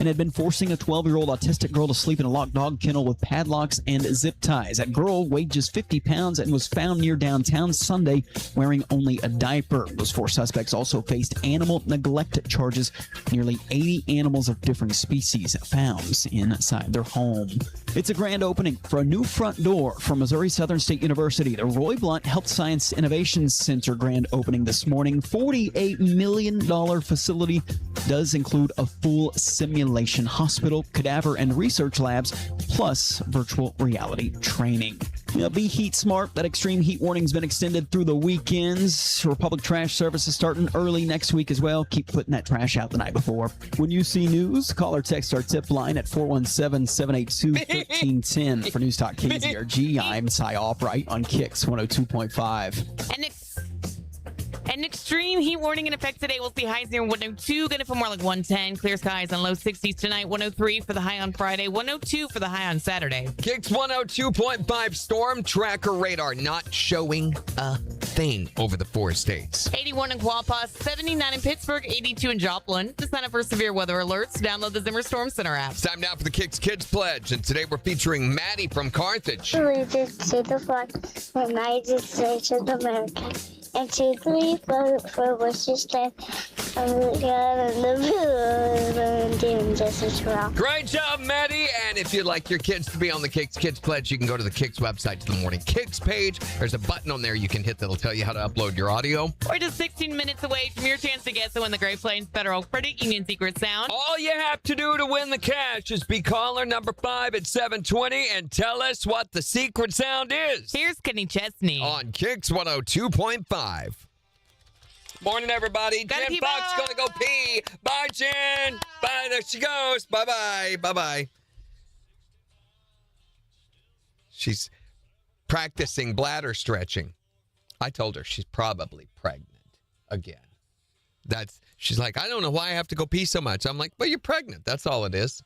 and had been forcing a 12-year-old autistic girl to sleep in a locked dog kennel with padlocks and zip ties. That girl weighed just 50 pounds and was found near downtown Sunday wearing only a diaper. Those 4 suspects also faced animal neglect charges. Nearly 80 animals of different species found inside their home. It's a grand opening for a new front door for Missouri Southern State University. The Roy Blunt Health Science Innovation Center grand opening this morning. $48 million facility does include a full simulation hospital, cadaver, and research labs, plus virtual reality training. Be heat smart. That extreme heat warning's been extended through the weekends. Republic Trash Service is starting early next week as well. Keep putting that trash out the night before. When you see news, call or text our tip line at 417-782-1310 for News Talk KZRG. I'm Cy Albright on KIX 102.5. An extreme heat warning in effect today. We'll see highs near 102, going to feel more like 110. Clear skies and low 60s tonight. 103 for the high on Friday. 102 for the high on Saturday. KIX 102.5 storm tracker radar not showing a thing over the 4 states. 81 in Quapaw, 79 in Pittsburgh, 82 in Joplin. To sign up for severe weather alerts, download the Zimmer Storm Center app. It's time now for the KIX Kids Pledge, and today we're featuring Maddie from Carthage. We just to the flag when I just say to America. And 2, 3, 4 what's your step? Great job, Maddie. And if you'd like your kids to be on the KIX Kids Pledge, you can go to the KIX website to the Morning KIX page. There's a button on there you can hit that'll tell you how to upload your audio. We're just 16 minutes away from your chance to guess to win the Great Plains Federal Credit Union Secret Sound. All you have to do to win the cash is be caller number 5 at 720 and tell us what the secret sound is. Here's Kenny Chesney On KIX 102.5. Morning, everybody. Gotta Jen pee, Fox bye. gonna go pee. Bye, Jen. Bye. There she goes. Bye-bye. Bye-bye. She's practicing bladder stretching. I told her she's probably pregnant again. She's like, I don't know why I have to go pee so much. I'm like, well, you're pregnant. That's all it is.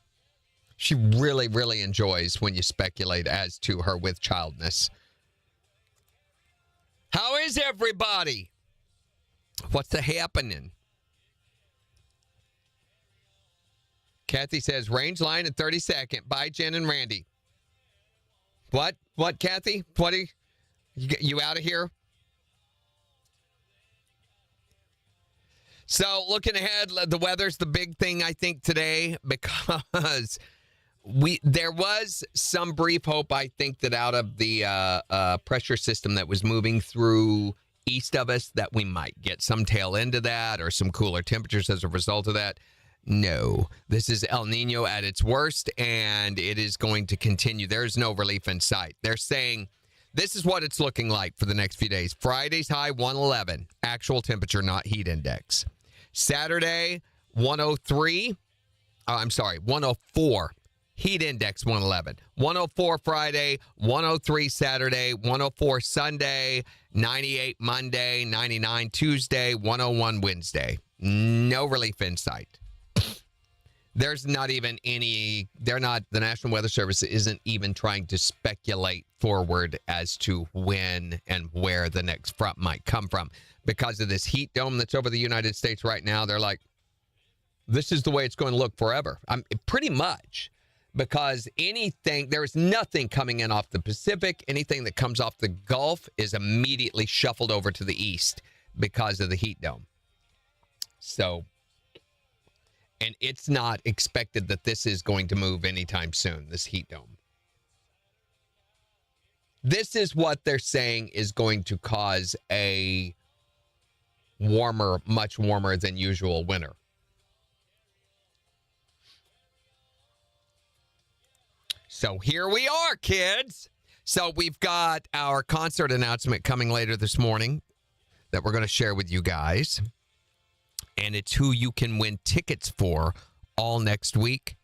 She really, really enjoys when you speculate as to her with childness. How is everybody? What's happening? Kathy says, range line at 32nd. Bye, Jen and Randy. What? What, Kathy? What are you out of here? So, looking ahead, the weather's the big thing, I think, today, because there was some brief hope, I think, that out of the pressure system that was moving through east of us, that we might get some tail end of that or some cooler temperatures as a result of that. No, this is El Nino at its worst, and it is going to continue. There's no relief in sight. They're saying this is what it's looking like for the next few days. Friday's high, 111, actual temperature, not heat index. Saturday, 103. 104. Heat index 111. 104 Friday, 103 Saturday, 104 Sunday, 98 Monday, 99 Tuesday, 101 Wednesday. No relief in sight. There's not even the National Weather Service isn't even trying to speculate forward as to when and where the next front might come from. Because of this heat dome that's over the United States right now, they're like, this is the way it's going to look forever. Pretty much. Because there's nothing coming in off the Pacific. Anything that comes off the Gulf is immediately shuffled over to the east because of the heat dome. So, and it's not expected that this is going to move anytime soon, this heat dome. This is what they're saying is going to cause a much warmer than usual winter. So here we are, kids. So we've got our concert announcement coming later this morning that we're going to share with you guys. And it's who you can win tickets for all next week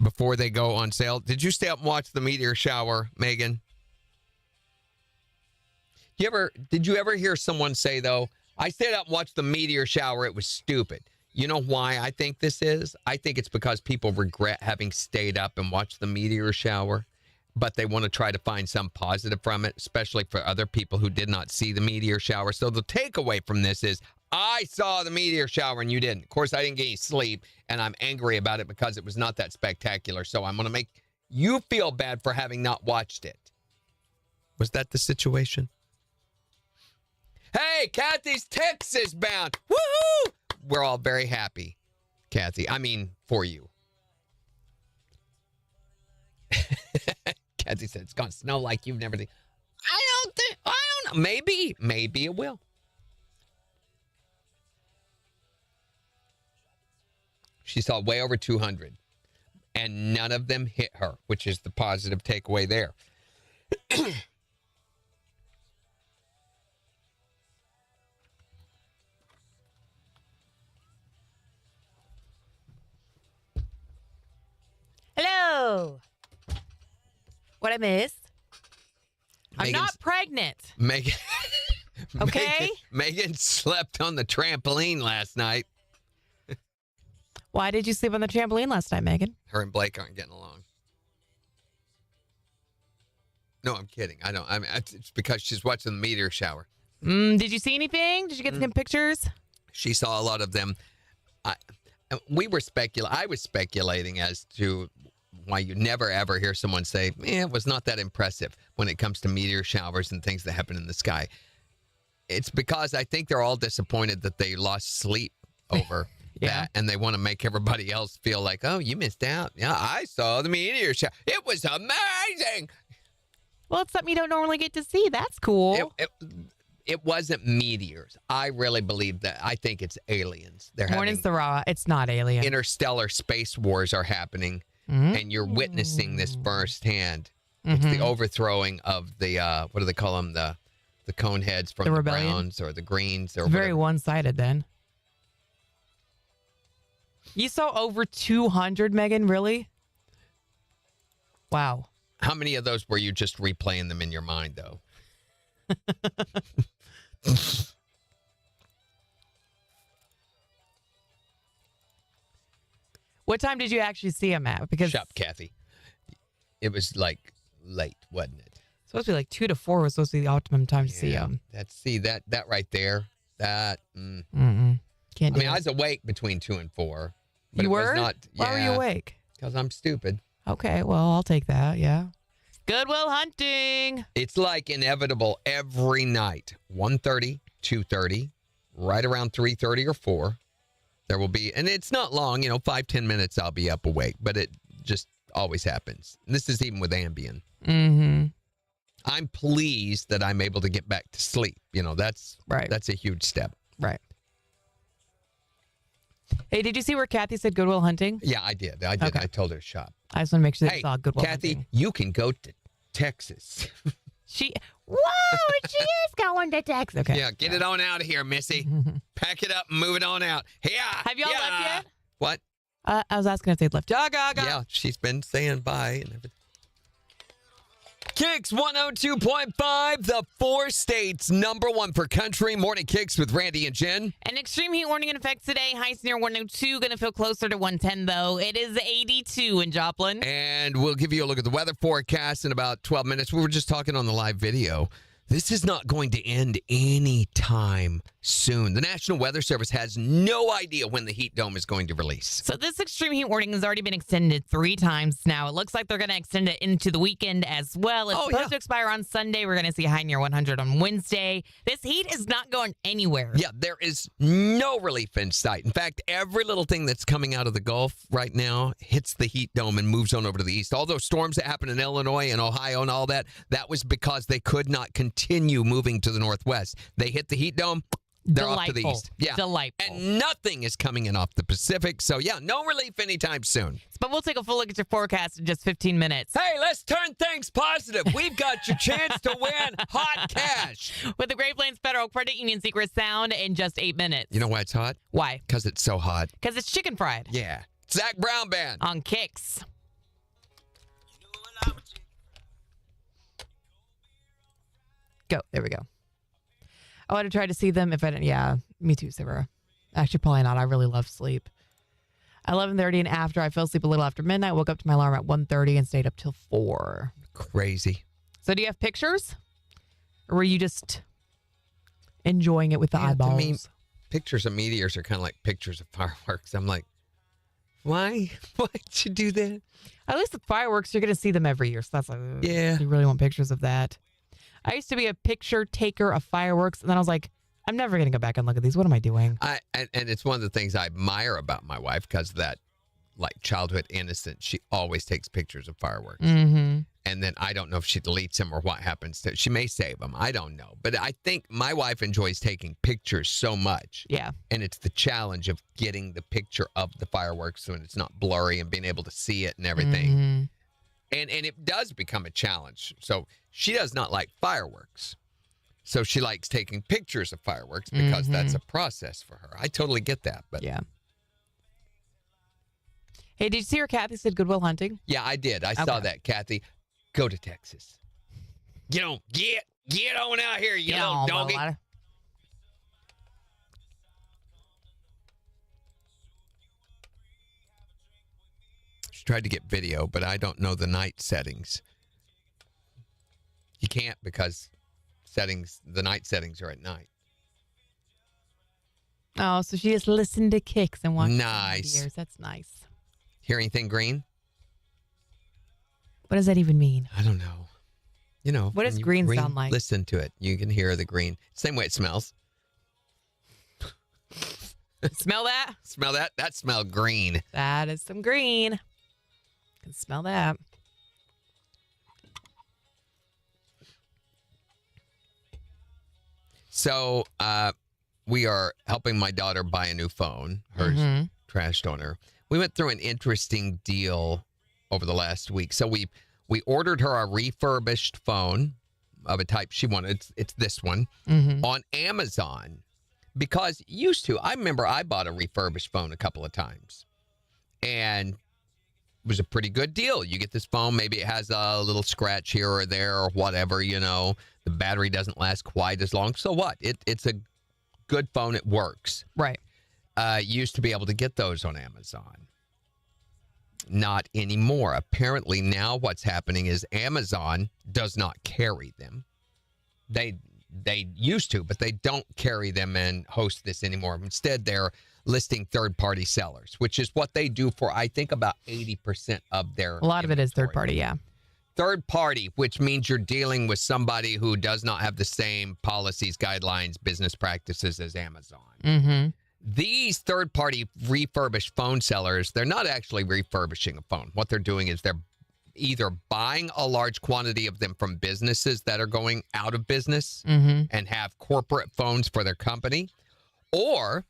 before they go on sale. Did you stay up and watch the meteor shower, Megan? Did you ever hear someone say, though, I stayed up and watched the meteor shower, it was stupid? You know why I think this is? I think it's because people regret having stayed up and watched the meteor shower, but they want to try to find some positive from it, especially for other people who did not see the meteor shower. So the takeaway from this is, I saw the meteor shower and you didn't. Of course, I didn't get any sleep, and I'm angry about it because it was not that spectacular. So I'm going to make you feel bad for having not watched it. Was that the situation? Hey, Kathy's Texas bound. Woohoo! We're all very happy, Kathy. I mean, for you. Kathy said it's going to snow like you've never seen. I don't know. Maybe it will. She saw way over 200, and none of them hit her, which is the positive takeaway there. Hello. What I miss? I'm not pregnant. Megan. Okay. Megan slept on the trampoline last night. Why did you sleep on the trampoline last night, Megan? Her and Blake aren't getting along. No, I'm kidding. I don't. I mean, it's because she's watching the meteor shower. Did you see anything? Did you get some pictures? She saw a lot of them. I was speculating as to why you never ever hear someone say, it was not that impressive when it comes to meteor showers and things that happen in the sky. It's because I think they're all disappointed that they lost sleep over that, and they want to make everybody else feel like, oh, you missed out. Yeah, I saw the meteor shower. It was amazing. Well, it's something you don't normally get to see. That's cool. It wasn't meteors. I really believe that. I think it's aliens. Morning's the raw. It's not alien. Interstellar space wars are happening, and you're witnessing this firsthand. It's the overthrowing of the, what do they call them? The cone heads from the Browns or the Greens. Or very one-sided then. You saw over 200, Megan? Really? Wow. How many of those were you just replaying them in your mind, though? What time did you actually see him at? Because Shut up, Kathy. It was like late, wasn't it? Supposed to be like 2 to 4 was supposed to be the optimum time to see him. That right there. That. Can't do I mean, it. I was awake between 2 and 4. But You it were? Was not, Why were you awake? Because I'm stupid. Okay, well, I'll take that, yeah. Goodwill Hunting. It's like inevitable every night. 1:30, 2:30, right around 3:30 or 4. There will be, and it's not long, 5-10 minutes I'll be up awake, but it just always happens. And this is even with Ambien. Mm-hmm. I'm pleased that I'm able to get back to sleep. That's right. That's a huge step. Right. Hey, did you see where Kathy said Goodwill Hunting? Yeah, I did. Okay. I told her to shop. I just want to make sure that you saw Goodwill Kathy, Hunting. you can go to Texas. She is going to Texas. Okay. Yeah, get it on out of here, Missy. Pack it up and move it on out. Yeah. Have y'all left yet? What? I was asking if they'd left. Yeah, she's been saying bye and everything. KIX 102.5, the 4 states #1 for country. Morning KIX with Randy and Jen. An extreme heat warning in effect today. Highs near 102. Going to feel closer to 110, though. It is 82 in Joplin. And we'll give you a look at the weather forecast in about 12 minutes. We were just talking on the live video. This is not going to end anytime soon. The National Weather Service has no idea when the heat dome is going to release. So this extreme heat warning has already been extended 3 times now. It looks like they're going to extend it into the weekend as well. It's supposed to expire on Sunday. We're going to see a high near 100 on Wednesday. This heat is not going anywhere. Yeah, there is no relief in sight. In fact, every little thing that's coming out of the Gulf right now hits the heat dome and moves on over to the east. All those storms that happened in Illinois and Ohio and all that, that was because they could not continue moving to the northwest. They hit the heat dome. They're off to the east. Yeah. Delightful. And nothing is coming in off the Pacific. So, yeah, no relief anytime soon. But we'll take a full look at your forecast in just 15 minutes. Hey, let's turn things positive. We've got your chance to win hot cash. With the Great Plains Federal Credit Union Secret Sound in just 8 minutes. You know why it's hot? Why? Because it's so hot. Because it's chicken fried. Yeah. Zach Brown Band. On KIX. Go. There we go. I would have tried to see them if I didn't. Yeah, me too, Sarah. Actually, probably not. I really love sleep. 11:30 and after, I fell asleep a little after midnight. Woke up to my alarm at 1:30 and stayed up till 4. Crazy. So do you have pictures? Or were you just enjoying it with the eyeballs? To me, pictures of meteors are kind of like pictures of fireworks. I'm like, why? Why'd you do that? At least with fireworks, you're going to see them every year. So that's like, Yeah. You really want pictures of that. I used to be a picture taker of fireworks. And then I was like, I'm never going to go back and look at these. What am I doing? And it's one of the things I admire about my wife because of that, like, childhood innocence. She always takes pictures of fireworks. Mm-hmm. And then I don't know if she deletes them or what happens to. She may save them. I don't know. But I think my wife enjoys taking pictures so much. Yeah. And it's the challenge of getting the picture of the fireworks so it's not blurry and being able to see it and everything. Mm-hmm. And it does become a challenge. So she does not like fireworks. So she likes taking pictures of fireworks because that's a process for her. I totally get that. But yeah. Hey, did you see where Kathy said Goodwill Hunting? yeah, I did. I saw that, Kathy. Go to Texas. Get on out here, you little doggy. She tried to get video, but I don't know the night settings. You can't because the night settings are at night. Oh, so she just listened to KIX and watched Nice. videos. That's nice. Hear anything green? What does that even mean? I don't know. You know. What does when you green sound like? Listen to it. You can hear the green. Same way it smells. Smell that? Smell that? That smelled green. That is some green. Can smell that. So we are helping my daughter buy a new phone. Hers trashed on her. We went through an interesting deal over the last week. So we ordered her a refurbished phone of a type she wanted. It's this one on Amazon because I remember I bought a refurbished phone a couple of times and it was a pretty good deal. You get this phone, maybe it has a little scratch here or there or whatever, the battery doesn't last quite as long. So what? It's a good phone. It works. Right. Used to be able to get those on Amazon. Not anymore. Apparently now what's happening is Amazon does not carry them. They used to, but they don't carry them and host this anymore. Instead, they're listing third-party sellers, which is what they do for, I think, about 80% of their A lot of it is inventory. third party, yeah. Third party, which means you're dealing with somebody who does not have the same policies, guidelines, business practices as Amazon. Mm-hmm. These third-party refurbished phone sellers, they're not actually refurbishing a phone. What they're doing is they're either buying a large quantity of them from businesses that are going out of business and have corporate phones for their company, or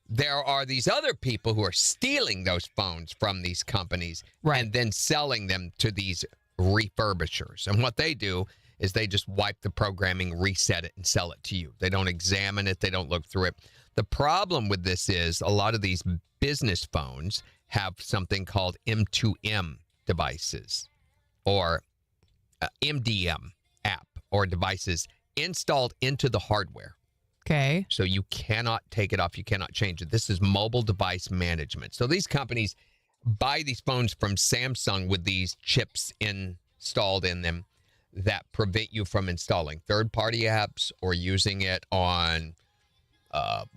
there are these other people who are stealing those phones from these companies and then selling them to these refurbishers. And what they do is they just wipe the programming, reset it, and sell it to you. They don't examine it. They don't look through it. The problem with this is a lot of these business phones have something called M2M devices or MDM app or devices installed into the hardware. Okay. So you cannot take it off. You cannot change it. This is mobile device management. So these companies buy these phones from Samsung with these chips installed in them that prevent you from installing third-party apps or using it on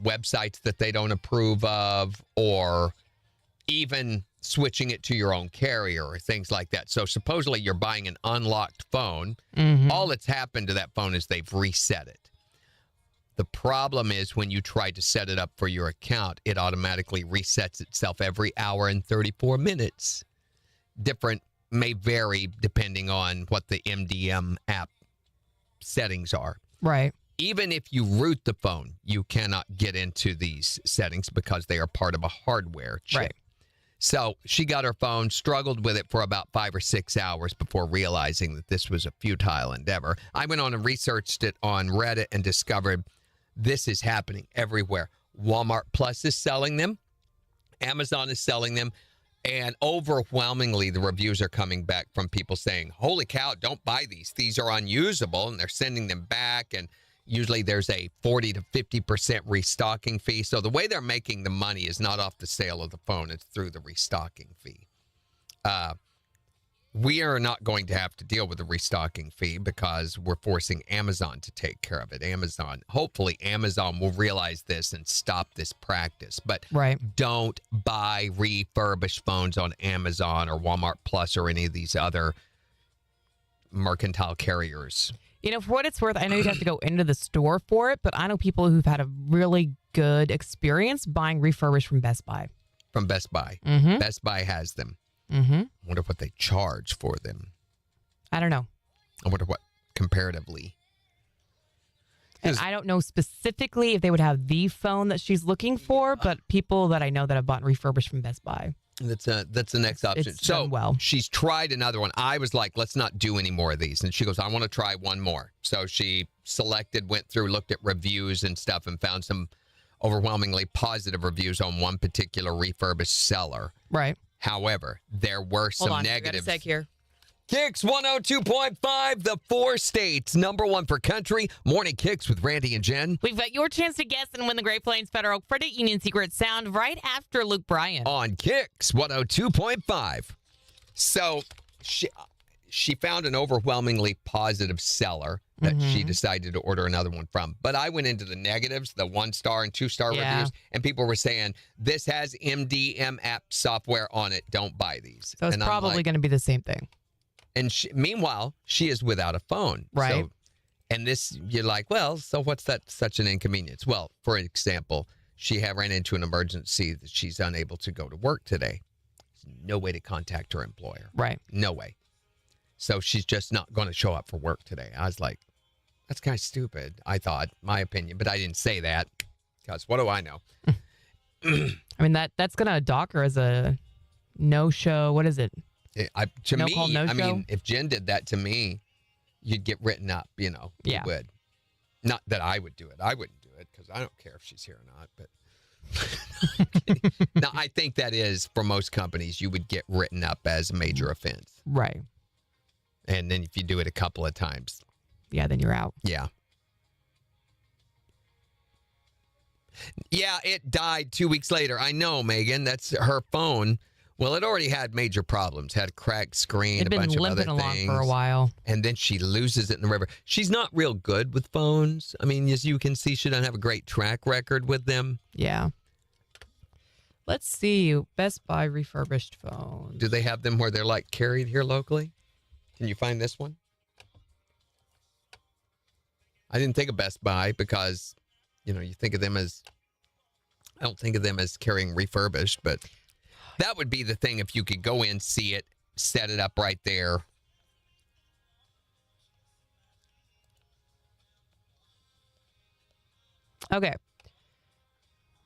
websites that they don't approve of, or even switching it to your own carrier or things like that. So supposedly you're buying an unlocked phone. All that's happened to that phone is they've reset it. The problem is when you try to set it up for your account, it automatically resets itself every hour and 34 minutes. Different may vary depending on what the MDM app settings are. Right. Even if you root the phone, you cannot get into these settings because they are part of a hardware chip. Right. So she got her phone, struggled with it for about 5 or 6 hours before realizing that this was a futile endeavor. I went on and researched it on Reddit and discovered this is happening everywhere. Walmart Plus is selling them. Amazon is selling them. And overwhelmingly, the reviews are coming back from people saying, holy cow, don't buy these. These are unusable. And they're sending them back. And usually there's a 40 to 50% restocking fee. So the way they're making the money is not off the sale of the phone. It's through the restocking fee. We are not going to have to deal with the restocking fee because we're forcing Amazon to take care of it. Hopefully Amazon will realize this and stop this practice. But don't buy refurbished phones on Amazon or Walmart Plus or any of these other mercantile carriers. You know, for what it's worth, I know you'd have to go into the store for it, but I know people who've had a really good experience buying refurbished from Best Buy. From Best Buy. Mm-hmm. Best Buy has them. Mm-hmm. I wonder what they charge for them. I don't know. I wonder what comparatively. And I don't know specifically if they would have the phone that she's looking for, but people that I know that have bought refurbished from Best Buy. That's the next option. It's done well. She's tried another one. I was like, let's not do any more of these. And she goes, I want to try one more. So she went through, looked at reviews and stuff and found some overwhelmingly positive reviews on one particular refurbished seller. Right. However, there were some negatives. Hold on, here. KIX 102.5, the 4 states, #1 for country. Morning KIX with Randy and Jen. We've got your chance to guess and win the Great Plains Federal Credit Union Secret Sound right after Luke Bryan. On KIX 102.5. So she found an overwhelmingly positive seller that she decided to order another one from. But I went into the negatives, the 1-star and 2-star reviews, and people were saying, this has MDM app software on it. Don't buy these. So it's probably going to be the same thing. And meanwhile, she is without a phone. Right. So, and this, you're like, well, so what's that such an inconvenience? Well, for example, she ran into an emergency that she's unable to go to work today. There's no way to contact her employer. Right. No way. So she's just not going to show up for work today. I was like, that's kind of stupid, I thought, my opinion. But I didn't say that because what do I know? I mean, that's going to dock her as a no-show. What is it? To no me, call, no I show? mean, if Jen did that to me, you'd get written up, you know. Yeah. You would. Not that I would do it. I wouldn't do it because I don't care if she's here or not. But now, I think that is, for most companies, you would get written up as a major offense. Right. And then if you do it a couple of times. Yeah, then you're out. Yeah. Yeah, it died 2 weeks later. I know, Megan. That's her phone. Well, it already had major problems. Had a cracked screen, a bunch of other things. It'd been limping along for a while. And then she loses it in the river. She's not real good with phones. I mean, as you can see, she doesn't have a great track record with them. Yeah. Let's see. Best Buy refurbished phones. Do they have them where they're like carried here locally? Can you find this one? I didn't think of Best Buy because, you know, you think of them as, I don't think of them as carrying refurbished, but that would be the thing if you could go in, see it, set it up right there. Okay.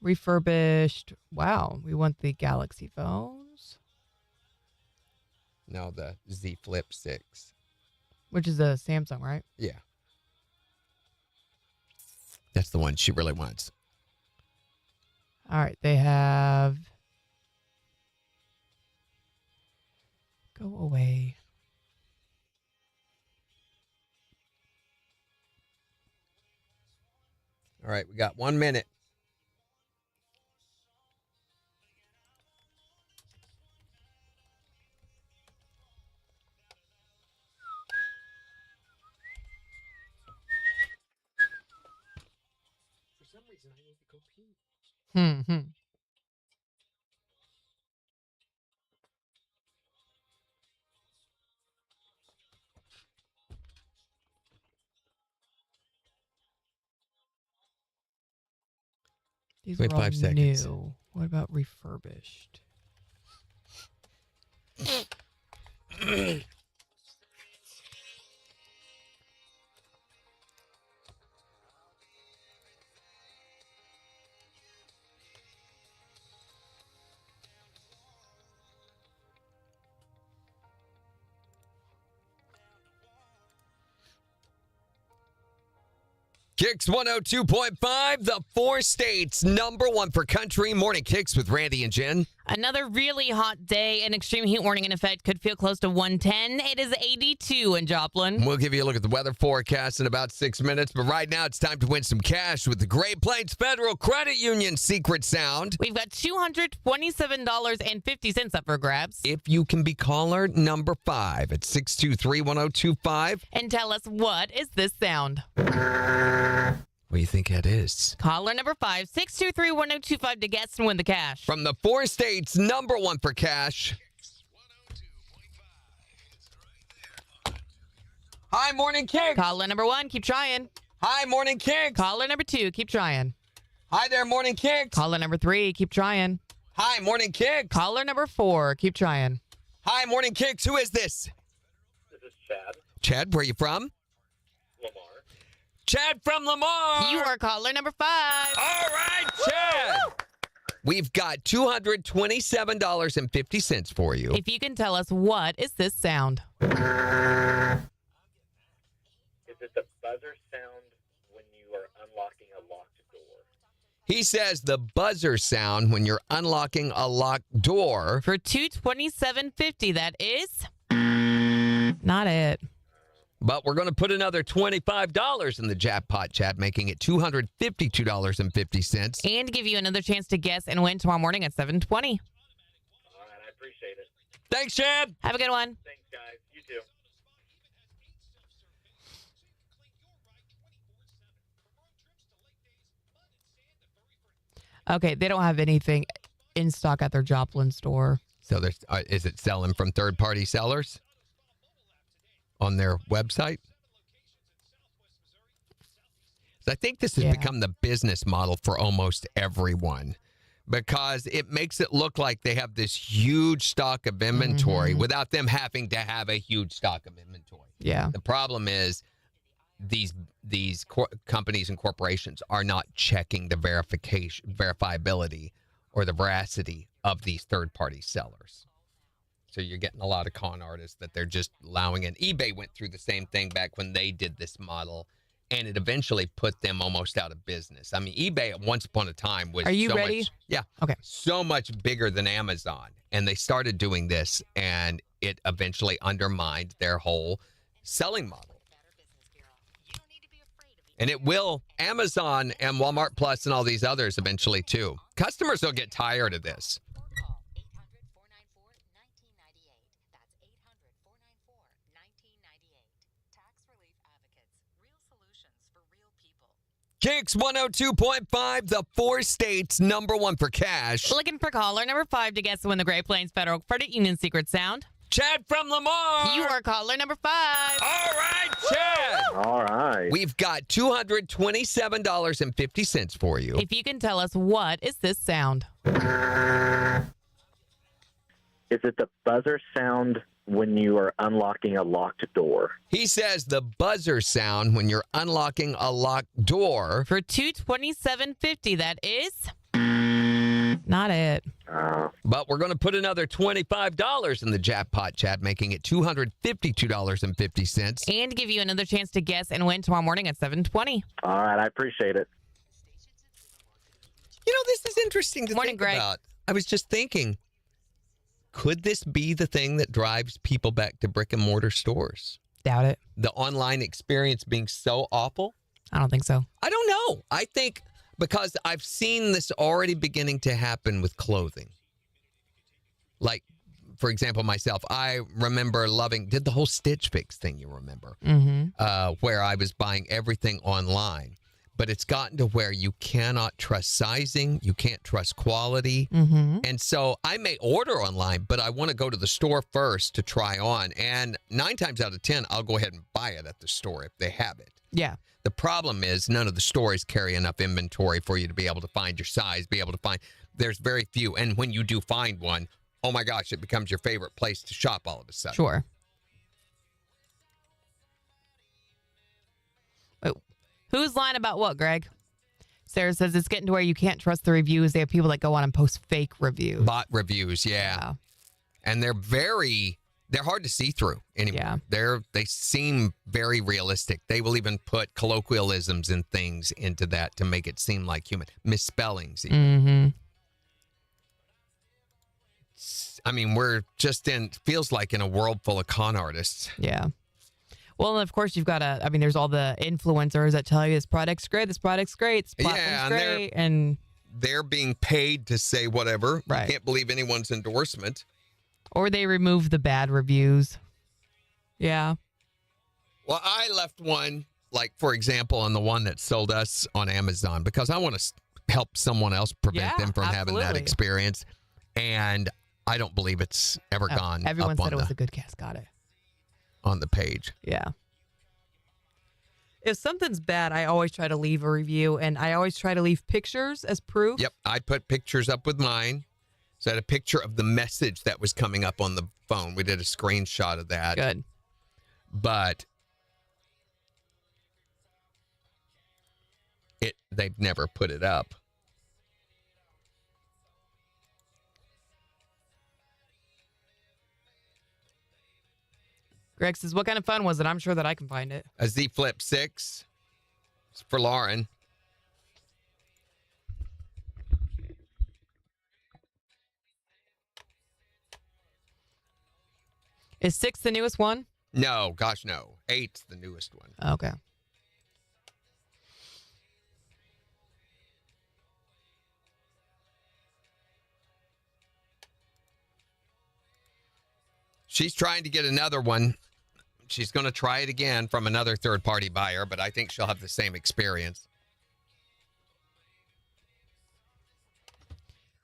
Refurbished. Wow. We want the Galaxy phones. No, the Z Flip 6. Which is a Samsung, right? Yeah. That's the one she really wants. All right. They have... Go away. All right. We got 1 minute. For some reason, I need to go pee. Hmm. 5 seconds. New. What about refurbished? KIX 102.5, the 4 states, #1 for country. Morning KIX with Randy and Jen. Another really hot day. An extreme heat warning in effect. Could feel close to 110. It is 82 in Joplin. We'll give you a look at the weather forecast in about 6 minutes. But right now, it's time to win some cash with the Great Plains Federal Credit Union secret sound. We've got $227.50 up for grabs. If you can be caller number 5 at 623-1025. And tell us, what is this sound? What do you think that is? Caller number 5, 623-1025 to guess and win the cash. From the 4 states, number 1 for cash. Hi, Morning KIX. Caller number 1, keep trying. Hi, Morning KIX. Caller number 2, keep trying. Hi there, Morning KIX. Caller number 3, keep trying. Hi, Morning KIX. Caller number 4, keep trying. Hi, Morning KIX. Who is this? This is Chad. Chad, where are you from? Lamar. Chad from Lamar. You are caller number 5. All right, Chad. We've got $227.50 for you. If you can tell us, what is this sound? Is it the buzzer sound when you are unlocking a locked door? He says the buzzer sound when you're unlocking a locked door. For $227.50, that is not it. But we're going to put another $25 in the jackpot, Chad, making it $252.50. And give you another chance to guess and win tomorrow morning at 7:20. All right, I appreciate it. Thanks, Chad. Have a good one. Thanks, guys. You too. Okay, they don't have anything in stock at their Joplin store. So there's, is it selling from third-party sellers on their website? I think this has become the business model for almost everyone, because it makes it look like they have this huge stock of inventory without them having to have a huge stock of inventory. Yeah. The problem is these companies and corporations are not checking the verifiability or the veracity of these third-party sellers. So you're getting a lot of con artists that they're just allowing in. eBay went through the same thing back when they did this model, and it eventually put them almost out of business. I mean, eBay at once upon a time was Are you ready? Okay. So much bigger than Amazon. And they started doing this, and it eventually undermined their whole selling model. And it will, Amazon and Walmart Plus and all these others eventually too. Customers will get tired of this. KIX 102.5, the 4 states, number 1 for cash. Looking for caller number 5 to guess and win the Great Plains Federal Credit Union secret sound. Chad from Lamar. You are caller number 5. All right, Chad. All right. We've got $227.50 for you. If you can tell us, what is this sound? Is it the buzzer sound when you are unlocking a locked door? He says the buzzer sound when you're unlocking a locked door. For $227.50, that is not it. But we're going to put another $25 in the jackpot, Chad, making it $252.50. And give you another chance to guess and win tomorrow morning at 7:20. All right, I appreciate it. You know, this is interesting to Morning, think Greg. about. I was just thinking, could this be the thing that drives people back to brick and mortar stores? Doubt it. The online experience being so awful? I don't think so. I don't know. I think because I've seen this already beginning to happen with clothing. Like, for example, myself, I remember did the whole Stitch Fix thing, you remember, where I was buying everything online. But it's gotten to where you cannot trust sizing, you can't trust quality. And so I may order online, but I want to go to the store first to try on. And 9 times out of 10, I'll go ahead and buy it at the store if they have it. Yeah. The problem is none of the stores carry enough inventory for you to be able to find your size, there's very few. And when you do find one, oh my gosh, it becomes your favorite place to shop all of a sudden. Sure. Who's lying about what, Greg? Sarah says it's getting to where you can't trust the reviews. They have people that go on and post fake reviews. Bot reviews, yeah. And they're hard to see through anymore. Yeah. They seem very realistic. They will even put colloquialisms and things into that to make it seem like human. Misspellings even. I mean, we're just feels like in a world full of con artists. Yeah. Well, and of course, you've got there's all the influencers that tell you this product's great, this platform's great. And they're being paid to say whatever. Right. You can't believe anyone's endorsement. Or they remove the bad reviews. Yeah. Well, I left one, like, for example, on the one that sold us on Amazon because I want to help someone else prevent them from having that experience. And I don't believe it's ever gone. Everyone said it was a good cast. Got it. On the page. Yeah. If something's bad, I always try to leave a review, and I always try to leave pictures as proof. Yep. I put pictures up with mine. So I had a picture of the message that was coming up on the phone. We did a screenshot of that. Good. But they've never put it up. Greg says, what kind of fun was it? I'm sure that I can find it. A Z Flip 6. It's for Lauren. Is 6 the newest one? No, gosh, no. 8's the newest one. Okay. She's trying to get another one. She's going to try it again from another third-party buyer, but I think she'll have the same experience.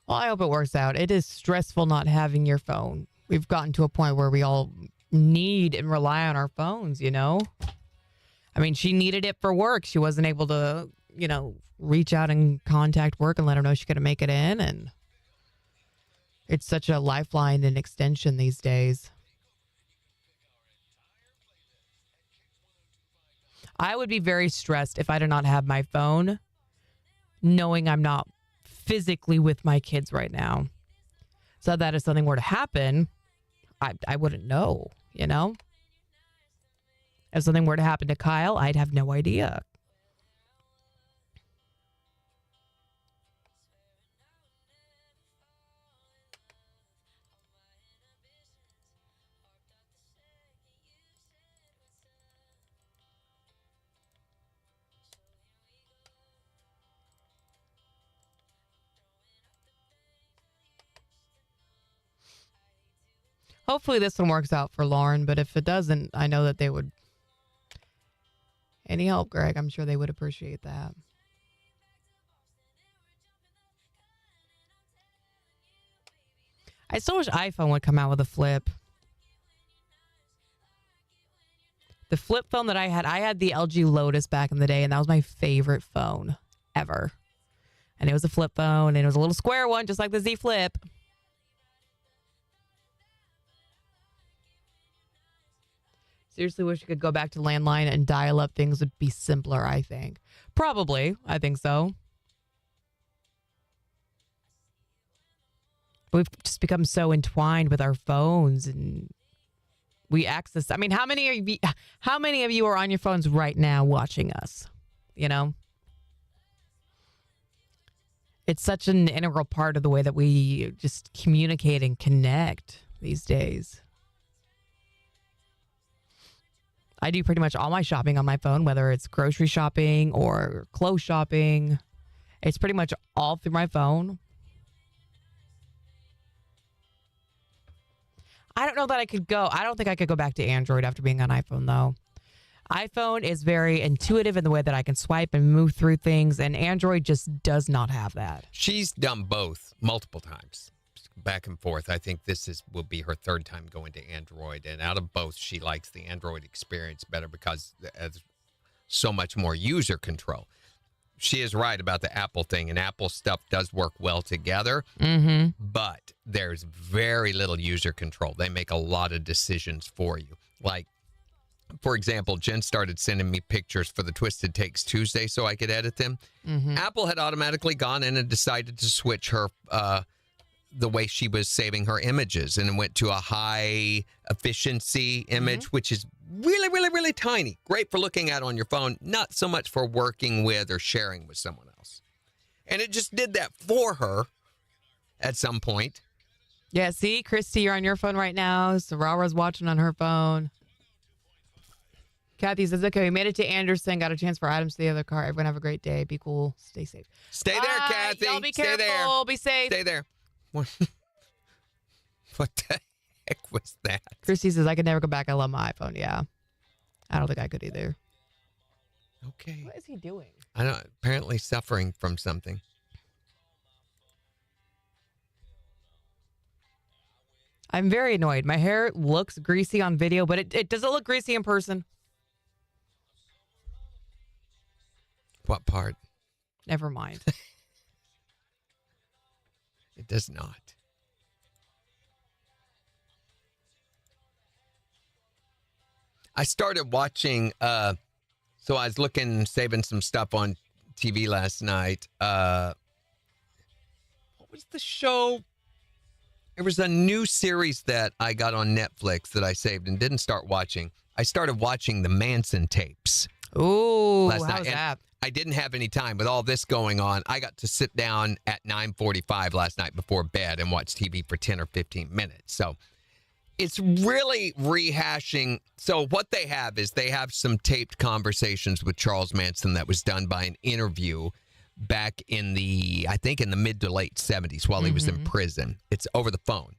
Well, I hope it works out. It is stressful not having your phone. We've gotten to a point where we all need and rely on our phones, you know? I mean, she needed it for work. She wasn't able to, reach out and contact work and let her know she couldn't make it in. And it's such a lifeline and extension these days. I would be very stressed if I did not have my phone, knowing I'm not physically with my kids right now. So that if something were to happen, I wouldn't know, If something were to happen to Kyle, I'd have no idea. Hopefully this one works out for Lauren, but if it doesn't, I know that they would. Any help, Greg? I'm sure they would appreciate that. I still wish iPhone would come out with a flip. The flip phone that I had the LG Lotus back in the day, and that was my favorite phone ever. And it was a flip phone, and it was a little square one, just like the Z Flip. Seriously wish you could go back to landline and dial up. Things would be simpler, I think. Probably. I think so. We've just become so entwined with our phones and we access. I mean, how many of you are on your phones right now watching us? It's such an integral part of the way that we just communicate and connect these days. I do pretty much all my shopping on my phone, whether it's grocery shopping or clothes shopping. It's pretty much all through my phone. I don't know that I don't think I could go back to Android after being on iPhone, though. iPhone is very intuitive in the way that I can swipe and move through things, and Android just does not have that. She's done both multiple times. Back and forth. I think will be her third time going to Android, and out of both, she likes the Android experience better because there's so much more user control. She is right about the Apple thing, and Apple stuff does work well together, but there's very little user control. They make a lot of decisions for you. Like, for example, Jen started sending me pictures for the Twisted Takes Tuesday so I could edit them. Apple had automatically gone in and decided to switch her the way she was saving her images, and it went to a high efficiency image, which is really, really, really tiny. Great for looking at on your phone, not so much for working with or sharing with someone else. And it just did that for her at some point. Yeah, see, Christy, you're on your phone right now. Sarara's watching on her phone. Kathy says, okay, we made it to Anderson. Got a chance for Adams to the other car. Everyone have a great day. Be cool. Stay safe. Stay there, Kathy. Y'all be Stay careful. there. Be safe. Stay there. What the heck was that? Christy says, I could never go back. I love my iPhone. Yeah. I don't think I could either. Okay. What is he doing? I don't. Apparently suffering from something. I'm very annoyed. My hair looks greasy on video, but it doesn't look greasy in person. What part? Never mind. It does not. I started watching, so I was saving some stuff on TV last night. What was the show? There was a new series that I got on Netflix that I saved and didn't start watching. I started watching the Manson tapes. Ooh, last night. how's that? I didn't have any time with all this going on. I got to sit down at 9:45 last night before bed and watch TV for 10 or 15 minutes. So it's really rehashing. So what they have is they have some taped conversations with Charles Manson that was done by an interview back in the mid to late 70s while he was in prison. It's over the phone.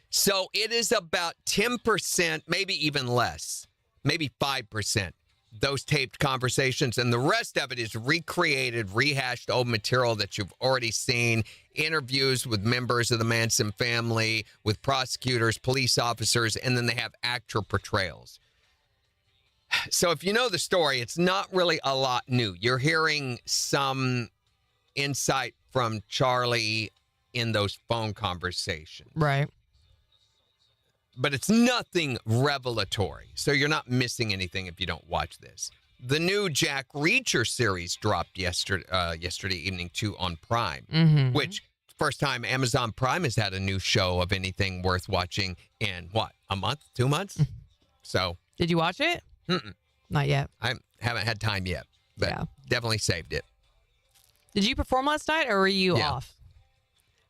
So it is about 10%, maybe even less, maybe 5%. Those taped conversations, and the rest of it is recreated, rehashed old material that you've already seen, interviews with members of the Manson family, with prosecutors, police officers, and then they have actor portrayals. So if you know the story, it's not really a lot new. You're hearing some insight from Charlie in those phone conversations. Right. But it's nothing revelatory, so you're not missing anything if you don't watch this. The new Jack Reacher series dropped yesterday evening, too, on Prime, which first time Amazon Prime has had a new show of anything worth watching in, a month, 2 months? So. Did you watch it? Not yet. I haven't had time yet, but definitely saved it. Did you perform last night, or were you off?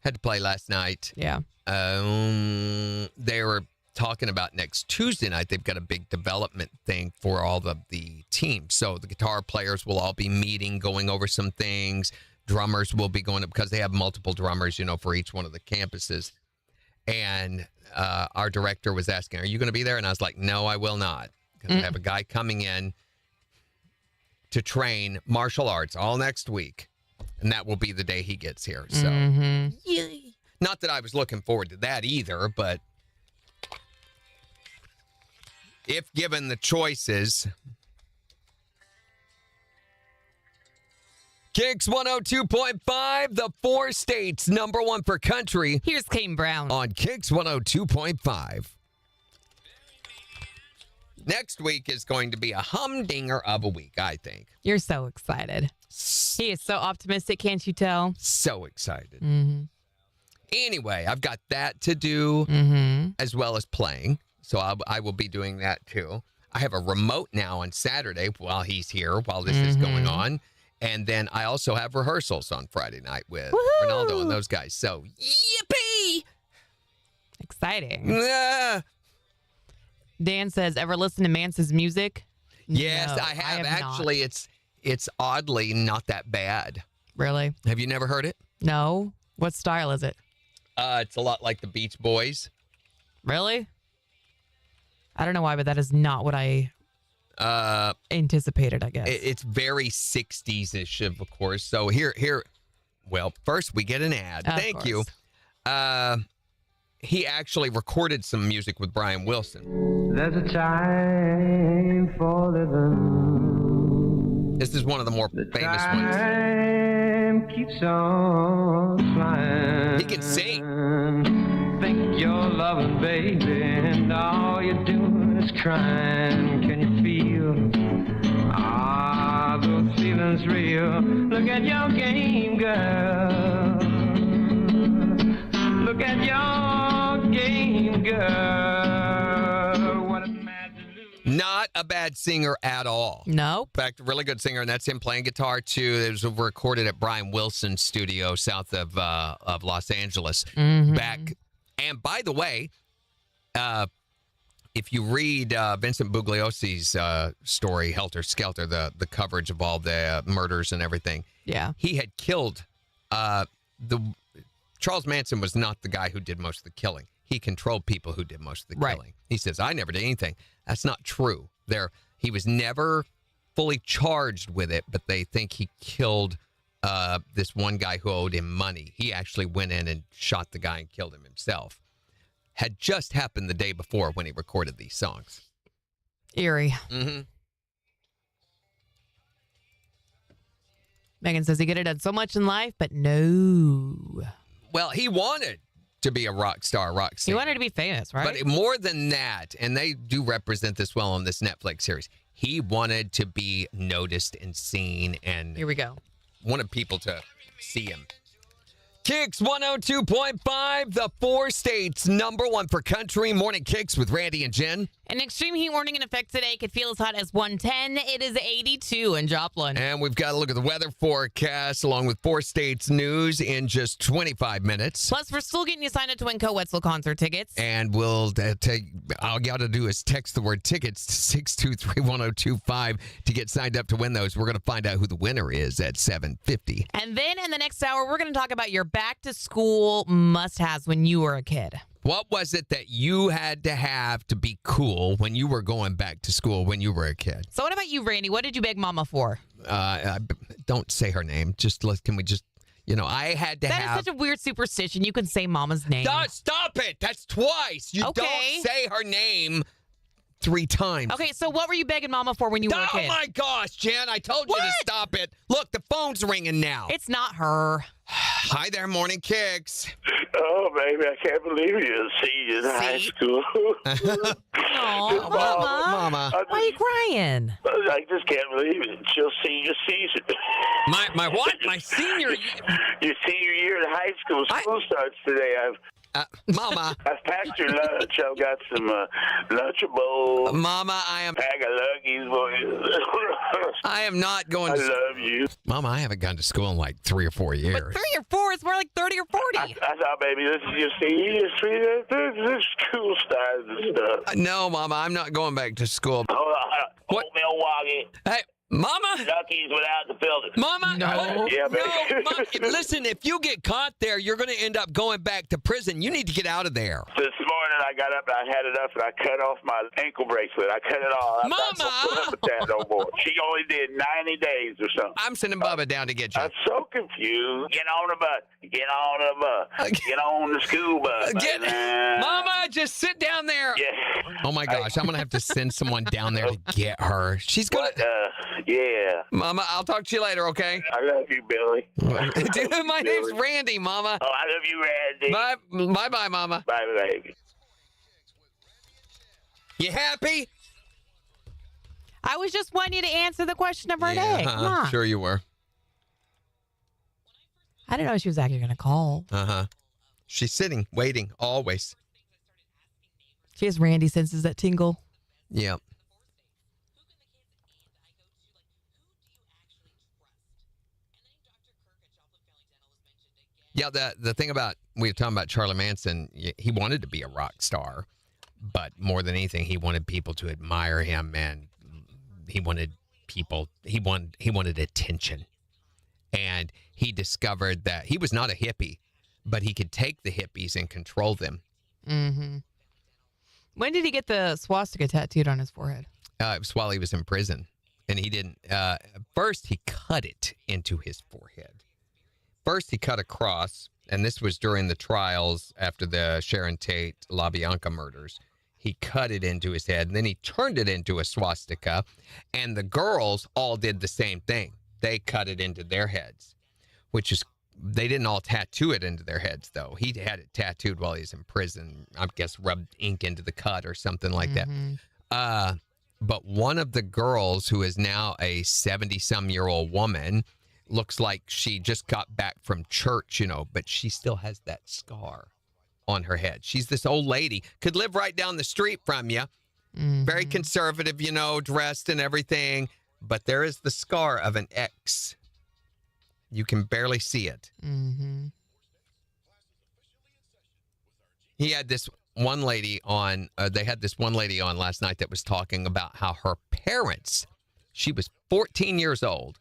Had to play last night. Yeah. They were talking about next Tuesday night. They've got a big development thing for all of the teams. So the guitar players will all be meeting, going over some things. Drummers will be going up because they have multiple drummers, for each one of the campuses. And our director was asking, are you going to be there? And I was like, no, I will not. Because I have a guy coming in to train martial arts all next week. And that will be the day he gets here. So, yay. Not that I was looking forward to that either, but if given the choices. KIX 102.5, the 4 states, number 1 for country. Here's Kane Brown. On KIX 102.5. Next week is going to be a humdinger of a week, I think. You're so excited. He is so optimistic, can't you tell? So excited. Anyway, I've got that to do as well as playing. So I will be doing that too. I have a remote now on Saturday while he's here, while this is going on. And then I also have rehearsals on Friday night with Ronaldo and those guys. So, yippee! Exciting. Yeah. Dan says, ever listen to Manson's music? Yes, No, I have. not. Actually, it's oddly not that bad. Really? Have you never heard it? No. What style is it? It's a lot like the Beach Boys. Really? I don't know why, but that is not what I anticipated, I guess. It's very 60s-ish, of course. So here. Well, first we get an ad. Thank you. He actually recorded some music with Brian Wilson. There's a time for living. This is one of the more famous ones. Time keeps on flying. He can sing. Think you're loving, baby, and all you're doing is crying. Can you feel? Those feelings real. Look at your game, girl. Look at your game, girl. What a mad delusion. Not a bad singer at all. Nope. In fact, a really good singer, and that's him playing guitar, too. It was recorded at Brian Wilson's studio south of Los Angeles. Back. And by the way, if you read Vincent Bugliosi's story, Helter Skelter, the coverage of all the murders and everything, he had killed Charles Manson was not the guy who did most of the killing. He controlled people who did most of the killing. He says, I never did anything. That's not true. He was never fully charged with it, but they think he killed this one guy who owed him money. He actually went in and shot the guy and killed him himself. Had just happened the day before when he recorded these songs. Eerie. Megan says he could have done so much in life, but no. Well, he wanted to be a rock star, rock singer. He wanted to be famous, right? But more than that, and they do represent this well on this Netflix series, he wanted to be noticed and seen, and here we go. Wanted people to see him. KIX 102.5, the 4 states #1 for country. Morning KIX with Randy and Jen. An extreme heat warning in effect today. Could feel as hot as 110. It is 82 in Joplin. And we've got to look at the weather forecast along with 4 states news in just 25 minutes. Plus, we're still getting you signed up to win Wetzel concert tickets. And we'll all you got to do is text the word tickets to 623-1025 to get signed up to win those. We're going to find out who the winner is at 7:50. And then in the next hour, we're going to talk about your back-to-school must-haves when you were a kid. What was it that you had to have to be cool when you were going back to school when you were a kid? So what about you, Randy? What did you beg Mama for? Don't say her name. Can we just, I had to have. That is such a weird superstition. You can say Mama's name. Stop it. That's twice. You don't say her name 3 times. Okay, so what were you begging Mama for when you were a kid? Oh, my gosh, Jen. I told you to stop it. Look, the phone's ringing now. It's not her. Hi there, Morning KIX. Oh, baby, I can't believe you're a senior in high school. Oh, Mama. Why are you crying? I just can't believe it. It's your senior season. My what? My senior? Your senior year in high school. School starts today. Mama. I've packed your lunch. I've got some Lunchables. Mama, I am. Bag of Luggies for you. I am not going I to. love you. Mama, I haven't gone to school in like 3 or 4 years. But 3 or 4, it's more like 30 or 40. I thought, baby, this is your senior year. This school starts and stuff. No, Mama, I'm not going back to school. Hold on. What? Milwaukee. Hey, Mama. Lucky's without the filter. Mama. No. Yeah, baby. No, Mama, listen, if you get caught there, you're going to end up going back to prison. You need to get out of there. This morning I got up and I had enough and I cut off my ankle bracelet. I cut it all. I'm not gonna put up with that no more. She only did 90 days or something. I'm sending Bubba down to get you. I'm so confused. Get on the bus. Get on the bus. Get on the school bus. Mama, just sit down there. Yeah. Oh, my gosh. I'm going to have to send someone down there to get her. She's going to. Yeah. Mama, I'll talk to you later, okay? I love you, Billy. Dude, my name's Randy, Mama. Oh, I love you, Randy. Bye, Mama. Bye, baby. You happy? I was just wanting you to answer the question of our day. Come on. Sure you were. I didn't know she was actually going to call. Uh-huh. She's sitting, waiting, always. She has Randy senses that tingle. Yeah. Yeah, the thing about, we were talking about Charlie Manson, he wanted to be a rock star, but more than anything, he wanted people to admire him, and he wanted attention. And he discovered that he was not a hippie, but he could take the hippies and control them. Mm-hmm. When did he get the swastika tattooed on his forehead? It was while he was in prison. And he didn't, first he cut it into his forehead. First he cut a cross, and this was during the trials after the Sharon Tate, LaBianca murders. He cut it into his head, and then he turned it into a swastika, and the girls all did the same thing. They cut it into their heads, which is, they didn't all tattoo it into their heads, though. He had it tattooed while he was in prison. I guess rubbed ink into the cut or something like that. But one of the girls, who is now a 70-some-year-old woman, looks like she just got back from church, but she still has that scar on her head. She's this old lady, could live right down the street from you, Very conservative, dressed and everything. But there is the scar of an X. You can barely see it. Mm-hmm. He had this one lady on, they had this one lady on last night that was talking about how her parents, she was 14 years old,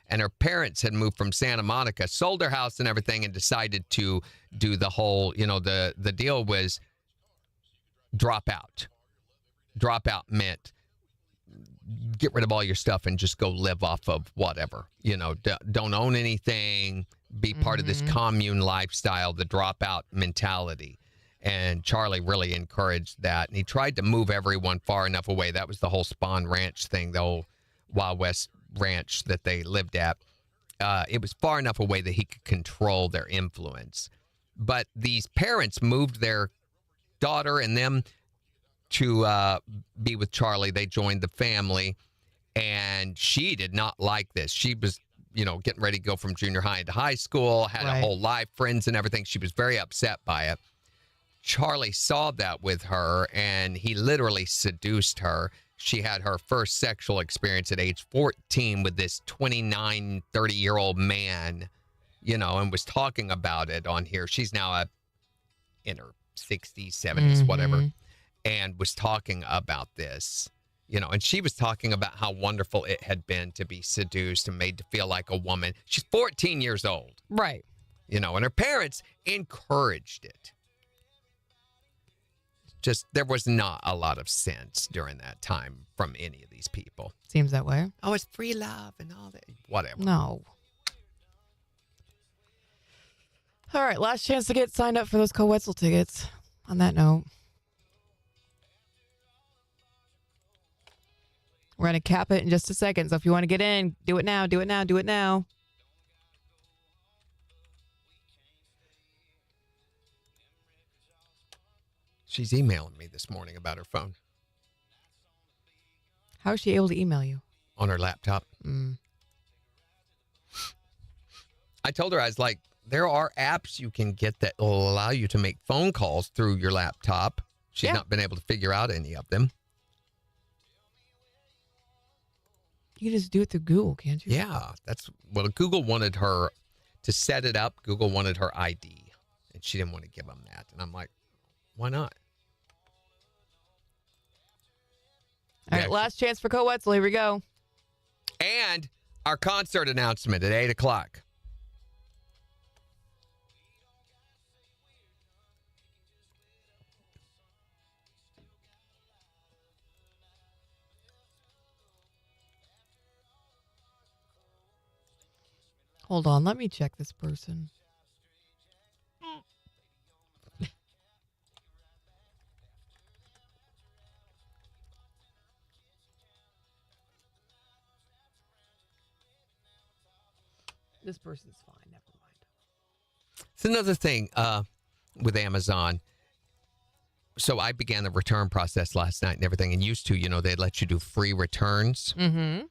and her parents had moved from Santa Monica, sold their house and everything, and decided to do the whole, the deal was drop out. Drop out meant get rid of all your stuff and just go live off of whatever. Don't own anything, be part of this commune lifestyle, the dropout mentality. And Charlie really encouraged that. And he tried to move everyone far enough away. That was the whole Spawn Ranch thing, the old Wild West ranch that they lived at. It was far enough away that he could control their influence. But these parents moved their daughter and them to be with Charlie. They joined the family. And she did not like this. She was, getting ready to go from junior high into high school, had a whole life, friends and everything. She was very upset by it. Charlie saw that with her, and he literally seduced her. She had her first sexual experience at age 14 with this 29, 30-year-old man, and was talking about it on here. She's now in her 60s, 70s, whatever, and was talking about this, and she was talking about how wonderful it had been to be seduced and made to feel like a woman. She's 14 years old. Right. And her parents encouraged it. Just, there was not a lot of sense during that time from any of these people. Seems that way. Oh, it's free love and all that. Whatever. No. All right, last chance to get signed up for those Co-Wetzel tickets. On that note, we're going to cap it in just a second. So if you want to get in, do it now, do it now, do it now. She's emailing me this morning about her phone. How is she able to email you? On her laptop. I told her, I was like, there are apps you can get that will allow you to make phone calls through your laptop. She's not been able to figure out any of them. You can just do it through Google, can't you? Yeah, Google wanted her to set it up. Google wanted her ID, and she didn't want to give them that. And I'm like, why not? All right, last chance for Co-Wetzel. Here we go. And our concert announcement at 8 o'clock. Hold on, let me check this person. This person's fine. Never mind. It's another thing with Amazon. So I began the return process last night and everything, and used to, they'd let you do free returns. Mm-hmm.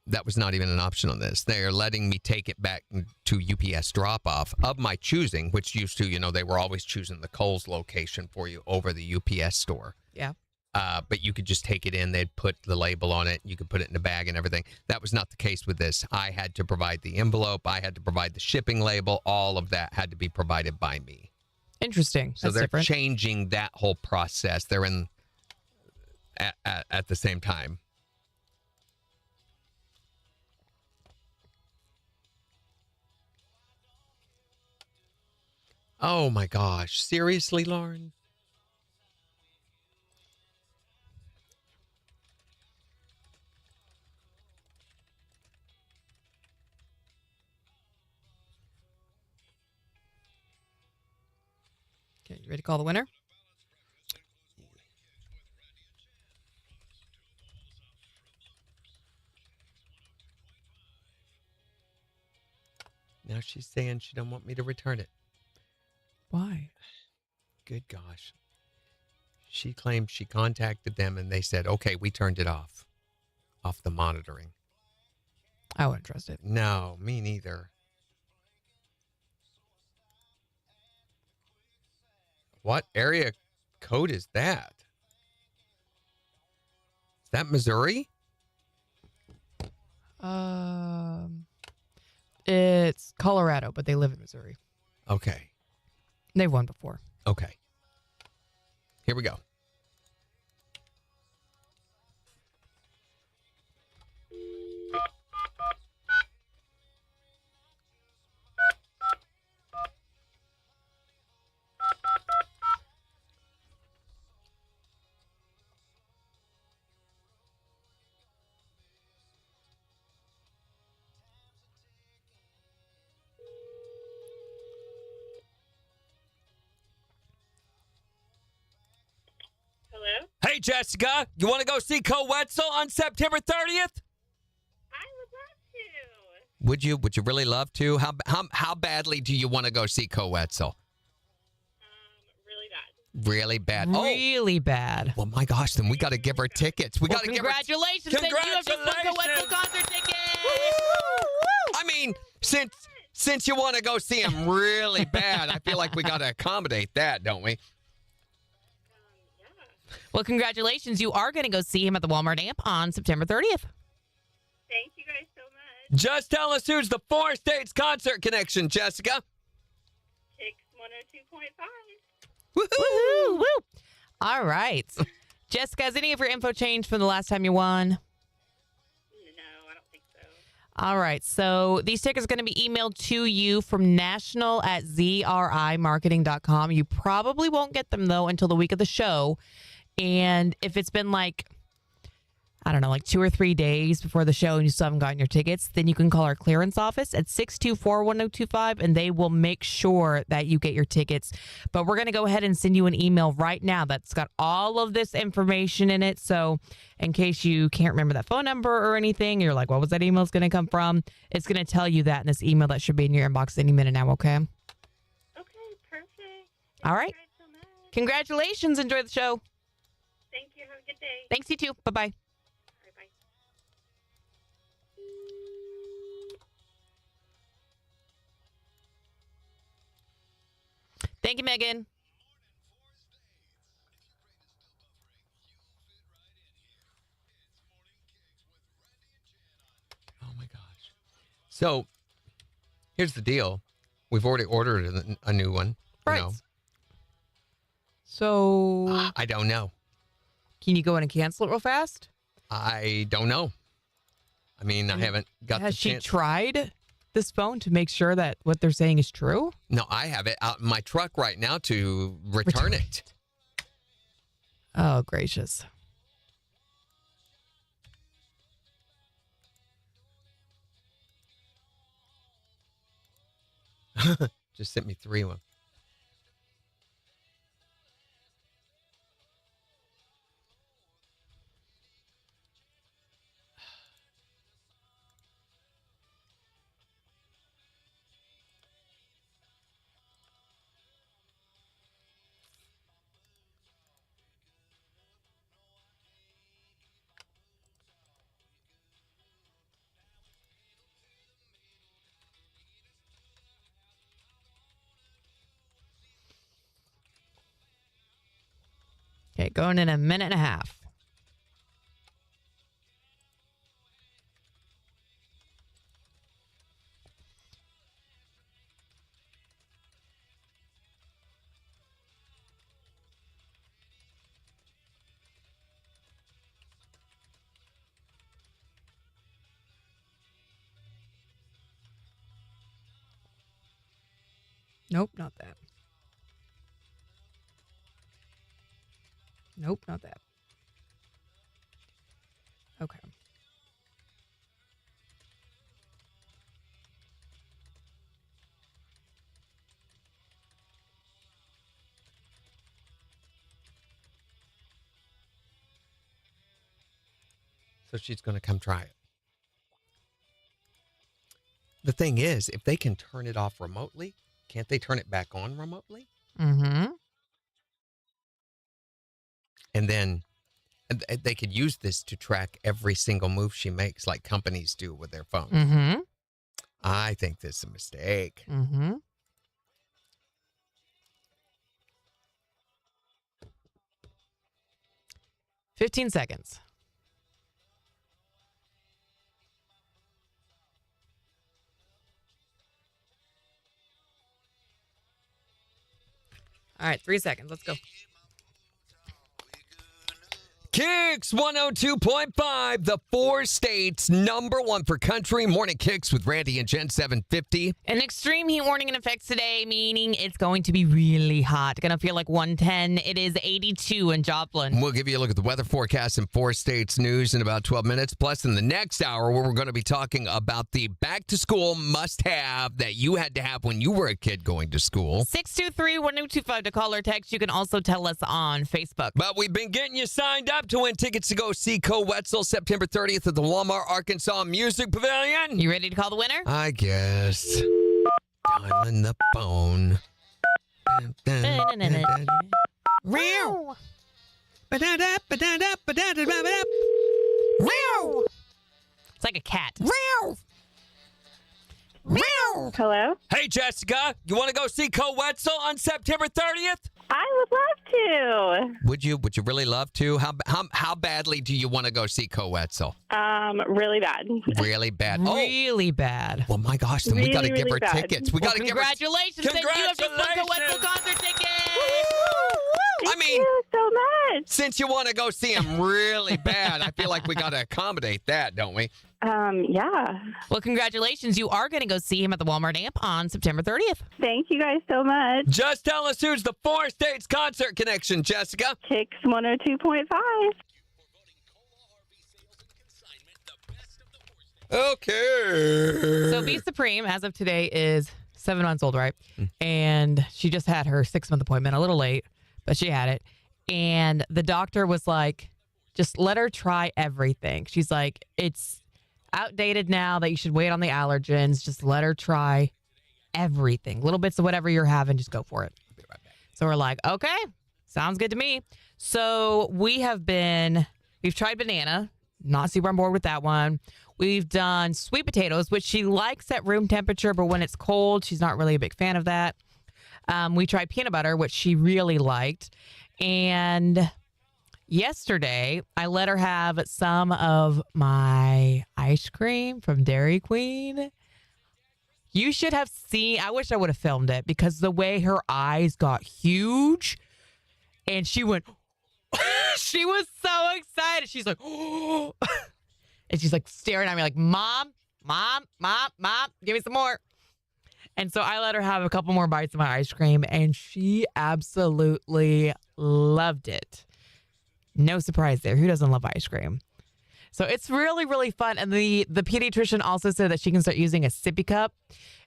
That was not even an option on this. They are letting me take it back to UPS drop-off of my choosing, which used to, they were always choosing the Kohl's location for you over the UPS store. Yeah. But you could just take it in. They'd put the label on it. You could put it in a bag and everything. That was not the case with this. I had to provide the envelope. I had to provide the shipping label. All of that had to be provided by me. Interesting. So That's they're different. changing that whole process. They're in at the same time. Oh my gosh. Seriously, Lauren? Okay, you ready to call the winner? Now she's saying she don't want me to return it. Why? Good gosh. She claimed she contacted them and they said, okay, we turned it off the monitoring. I wouldn't trust it. No, me neither. What area code is that? that Missouri? It's Colorado, but they live in Missouri. Okay. They've won before. Okay. Here we go. Hello? Hey, Jessica, you want to go see Co Wetzel on September 30th? I would love to. Would you? Would you really love to? How badly do you want to go see Co Wetzel? Really bad. Really bad. Really bad. Well, my gosh, then we got to give her tickets. We got to give her. Congratulations! Then you have just won Co Wetzel concert tickets. I mean, since you want to go see him really bad, I feel like we got to accommodate that, don't we? Well, congratulations. You are going to go see him at the Walmart Amp on September 30th. Thank you guys so much. Just tell us who's the Four States concert connection, Jessica. KIX 102.5. Woohoo! Woo! All right. Jessica, has any of your info changed from the last time you won? No, I don't think so. All right. So these tickets are going to be emailed to you from national@zrimarketing.com. You probably won't get them, though, until the week of the show. And if it's been like, I don't know, like 2 or 3 days before the show and you still haven't gotten your tickets, then you can call our clearance office at 624-1025 and they will make sure that you get your tickets. But we're going to go ahead and send you an email right now that's got all of this information in it. So in case you can't remember that phone number or anything, you're like, what was that email going to come from? It's going to tell you that in this email that should be in your inbox any minute now, okay? Okay, perfect. All right. Thank you guys so much. Congratulations. Enjoy the show. Thank you. Have a good day. Thanks, you too. Bye-bye. All right, bye. Thank you, Megan. Oh my gosh. So here's the deal. We've already ordered a new one. Right. You know. So I don't know. can you go in and cancel it real fast? I don't know. I mean, I haven't got Has the she chance. tried this phone to make sure that what they're saying is true? No, I have it out in my truck right now to return it. Oh, gracious. Just sent me 3 of them. Okay, going in a minute and a half. Nope, not that. Nope, not that. Okay. So she's going to come try it. The thing is, if they can turn it off remotely, can't they turn it back on remotely? Mm-hmm. And then they could use this to track every single move she makes like companies do with their phones. Mm-hmm. I think this is a mistake. Mm-hmm. $15 seconds. All right, 3 seconds. Let's go. KIX 102.5, the 4 states #1 for country. Morning KIX with Randy and Jen, 750. An extreme heat warning in effect today, meaning it's going to be really hot. Going to feel like 110. It is 82 in Joplin. We'll give you a look at the weather forecast and 4 states news in about 12 minutes. Plus, in the next hour, where we're going to be talking about the back-to-school must-have that you had to have when you were a kid going to school. 623-1225 to call or text. You can also tell us on Facebook. But we've been getting you signed up to win tickets to go see Co Wetzel September 30th at the Walmart Arkansas Music Pavilion. You ready to call the winner? I guess. Dialing the phone. Meow. It's like a cat. Hello? Hey, Jessica, you want to go see Co Wetzel on September 30th? I would love to. Would you really love to? How badly do you want to go see Co Wetzel? Really bad. Really bad. Really bad. Well, my gosh, then we got to give her really bad. tickets. We got to give her. Congratulations. Then you have just won the Wetzel concert tickets. Thank you so much. Since you want to go see him really bad, I feel like we got to accommodate that, don't we? Yeah. Well, congratulations. You are going to go see him at the Walmart Amp on September 30th. Thank you guys so much. Just tell us who's the 4 states concert connection, Jessica. KIX 102.5. Okay. So Be Supreme, as of today, is 7 months old, right? And she just had her 6-month appointment, a little late, but she had it. And the doctor was like, just let her try everything. She's like, it's outdated now that you should wait on the allergens. Just let her try everything. Little bits of whatever you're having, just go for it. So we're like, okay, sounds good to me. So we've tried banana, not super on board with that one. We've done sweet potatoes, which she likes at room temperature, but when it's cold, she's not really a big fan of that. We tried peanut butter, which she really liked. And yesterday, I let her have some of my ice cream from Dairy Queen. You should have seen, I wish I would have filmed it because the way her eyes got huge and she went, she was so excited. She's like, oh. And she's like staring at me like, Mom, give me some more. And so I let her have a couple more bites of my ice cream and she absolutely loved it. No surprise there. Who doesn't love ice cream? So it's really, really fun. And the pediatrician also said that she can start using a sippy cup.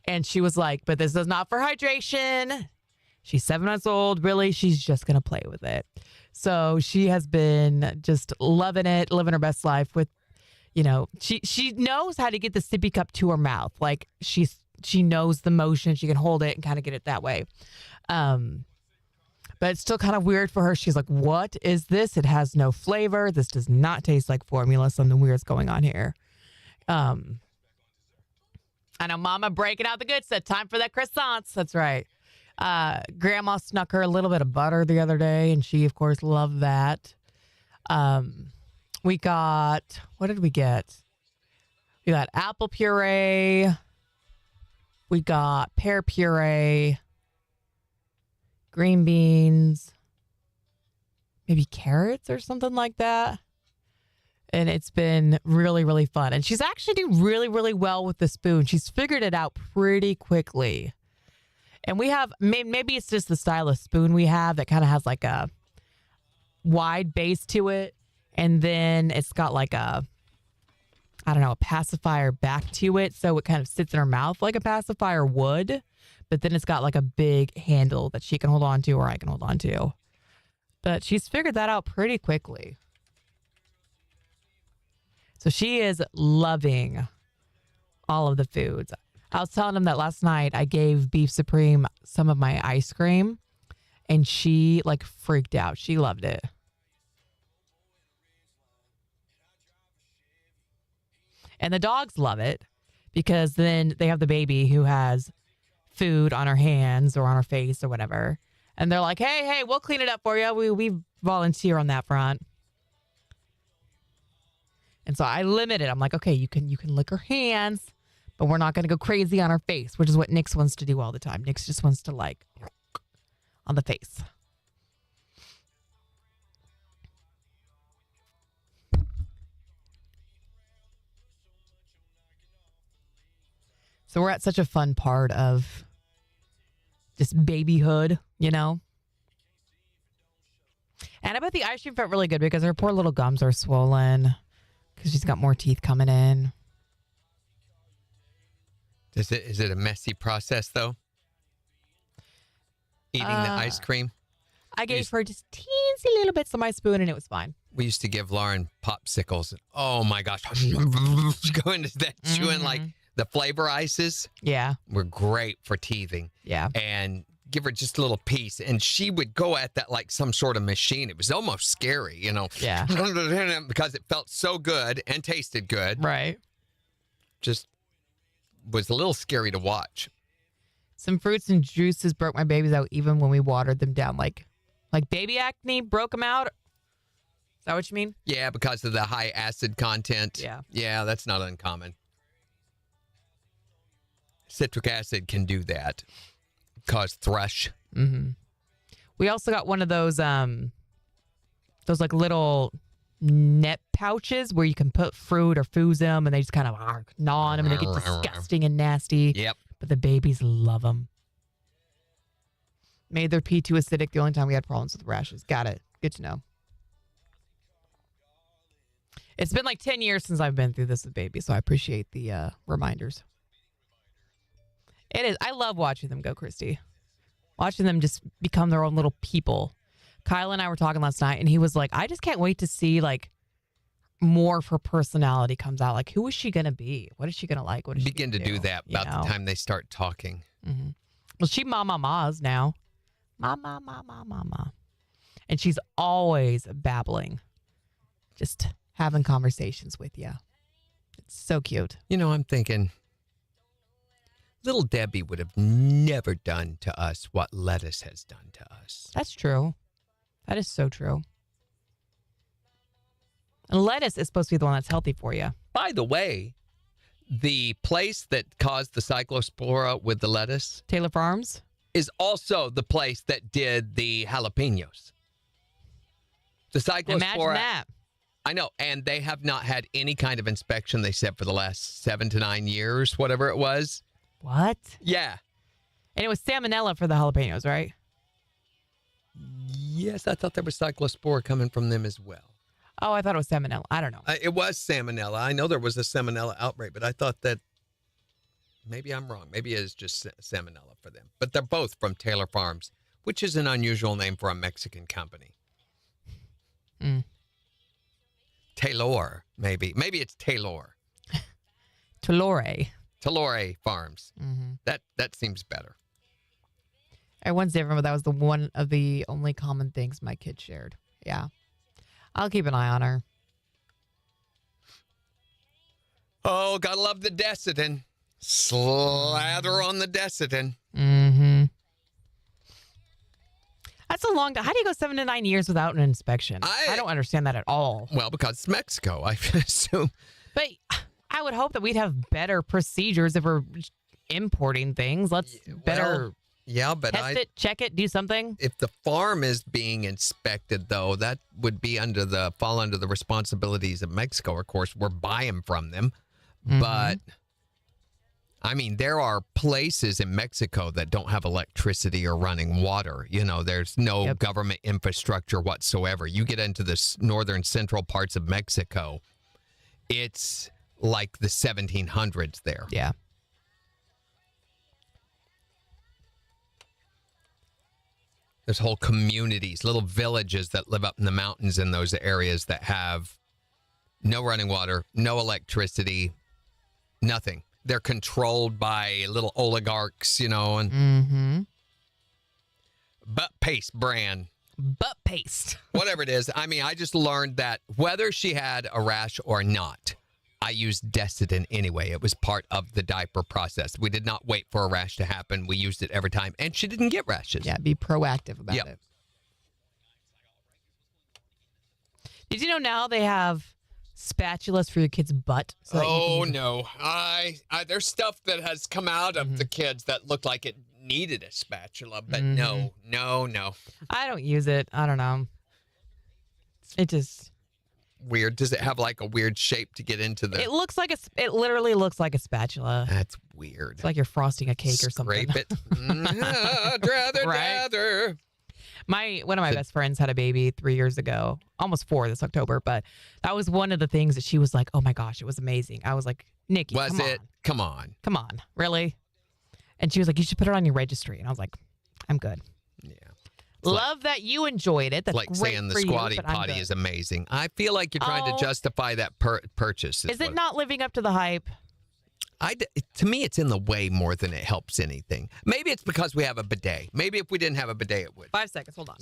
And she was like, but this is not for hydration. She's 7 months old. Really, she's just going to play with it. So she has been just loving it, living her best life with, she knows how to get the sippy cup to her mouth. Like she knows the motion. She can hold it and kind of get it that way. But it's still kind of weird for her. She's like, what is this? It has no flavor. This does not taste like formula. Something weird's going on here. I know Mama breaking out the good stuff. Time for that croissants. That's right. Grandma snuck her a little bit of butter the other day, and she, of course, loved that. We got, what did we get? We got apple puree. We got pear puree. Green beans, maybe carrots or something like that. And it's been really, really fun. And she's actually doing really, really well with the spoon. She's figured it out pretty quickly. And we have, maybe it's just the style of spoon we have that kind of has like a wide base to it. And then it's got like a pacifier back to it. So it kind of sits in her mouth like a pacifier would. But then it's got like a big handle that she can hold on to or I can hold on to. But she's figured that out pretty quickly. So she is loving all of the foods. I was telling him that last night I gave Beef Supreme some of my ice cream and she like freaked out. She loved it. And the dogs love it because then they have the baby who has food on her hands or on her face or whatever. And they're like, hey, we'll clean it up for you. We volunteer on that front. And so I limit it. I'm like, okay, you can lick her hands, but we're not going to go crazy on her face, which is what Nix wants to do all the time. Nix just wants to like on the face. So we're at such a fun part of just babyhood, you know? And I bet the ice cream felt really good because her poor little gums are swollen because she's got more teeth coming in. Is it a messy process, though? Eating the ice cream? I gave her just teensy little bits on my spoon and it was fine. We used to give Lauren popsicles. Oh, my gosh. Go into that chewing like the flavor ices. Yeah. Were great for teething. Yeah. And give her just a little piece. And she would go at that like some sort of machine. It was almost scary, you know. Yeah. Because it felt so good and tasted good. Right. Just was a little scary to watch. Some fruits and juices broke my babies out even when we watered them down. Like baby acne broke them out. Is that what you mean? Yeah, because of the high acid content. Yeah. Yeah, that's not uncommon. Citric acid can do that. Cause thrush. Mm-hmm. We also got one of those like little net pouches where you can put fruit or foods in them and they just kind of gnaw on them and they get disgusting and nasty. Yep. But the babies love them. Made their pee too acidic the only time we had problems with rashes. Got it. Good to know. It's been like 10 years since I've been through this with babies, so I appreciate the reminders. It is. I love watching them go, Christy. Watching them just become their own little people. Kyle and I were talking last night, and he was like, I just can't wait to see, like, more of her personality comes out. Like, who is she going to be? What is she going to like? What is Begin she to gonna do that about the time they start talking. Mm-hmm. Well, she ma's now. Ma. And she's always babbling. Just having conversations with you. It's so cute. You know, I'm thinking, little Debbie would have never done to us what lettuce has done to us. That's true. That is so true. And lettuce is supposed to be the one that's healthy for you. By the way, the place that caused the cyclospora with the lettuce, Taylor Farms, is also the place that did the jalapenos. The cyclospora. Imagine that. I know, and they have not had any kind of inspection, they said, for the last 7 to 9 years, whatever it was. What? Yeah. And it was salmonella for the jalapenos, right? Yes, I thought there was cyclospora coming from them as well. Oh, I thought it was salmonella. I don't know. It was salmonella. I know there was a salmonella outbreak, but I thought that maybe I'm wrong. Maybe it is just salmonella for them. But they're both from Taylor Farms, which is an unusual name for a Mexican company. Mm. Taylor, maybe. Maybe it's Taylor. Talore Farms. Mm-hmm. That seems better. Everyone's different, but that was the one of the only common things my kids shared. Yeah. I'll keep an eye on her. Oh, gotta love the Desitin. Slather on the Desitin. Mm-hmm. That's a long time. How do you go 7 to 9 years without an inspection? I don't understand that at all. Well, because it's Mexico, I assume. But I would hope that we'd have better procedures if we're importing things. Let's better but test it, check it, do something. If the farm is being inspected, though, that would be fall under the responsibilities of Mexico. Of course, we're buying from them. Mm-hmm. But, I mean, there are places in Mexico that don't have electricity or running water. You know, there's no government infrastructure whatsoever. You get into the northern central parts of Mexico, it's like the 1700s there. Yeah. There's whole communities, little villages that live up in the mountains in those areas that have no running water, no electricity, nothing. They're controlled by little oligarchs, you know, and butt paste brand. Butt paste. Whatever it is. I mean, I just learned that whether she had a rash or not, I used Desitin anyway. It was part of the diaper process. We did not wait for a rash to happen. We used it every time, and she didn't get rashes. Yeah, be proactive about it. Did you know now they have spatulas for your kid's butt? So no. There's stuff that has come out of the kids that look like it needed a spatula, but Mm-hmm. no. I don't use it. I don't know. It just Weird. Does it have like a weird shape to get into the? it looks like it literally looks like a spatula. That's weird. It's like you're frosting a cake or something. Scrape it. Rather. One of my best friends had a baby 3 years ago, almost 4 this October, but that was one of the things that she was like, "Oh my gosh, it was amazing." I was like, "Nikki, Was come it? on. Come on. Really?" And she was like, "You should put it on your registry." And I was like, "I'm good." Yeah. Love that you enjoyed it. That's Like great saying the for you, squatty but I'm potty good. is amazing. I feel like you're trying Oh. to justify that purchase. Is it not living up to the hype? To me, it's in the way more than it helps anything. Maybe it's because we have a bidet. Maybe if we didn't have a bidet, it would. 5 seconds. Hold on.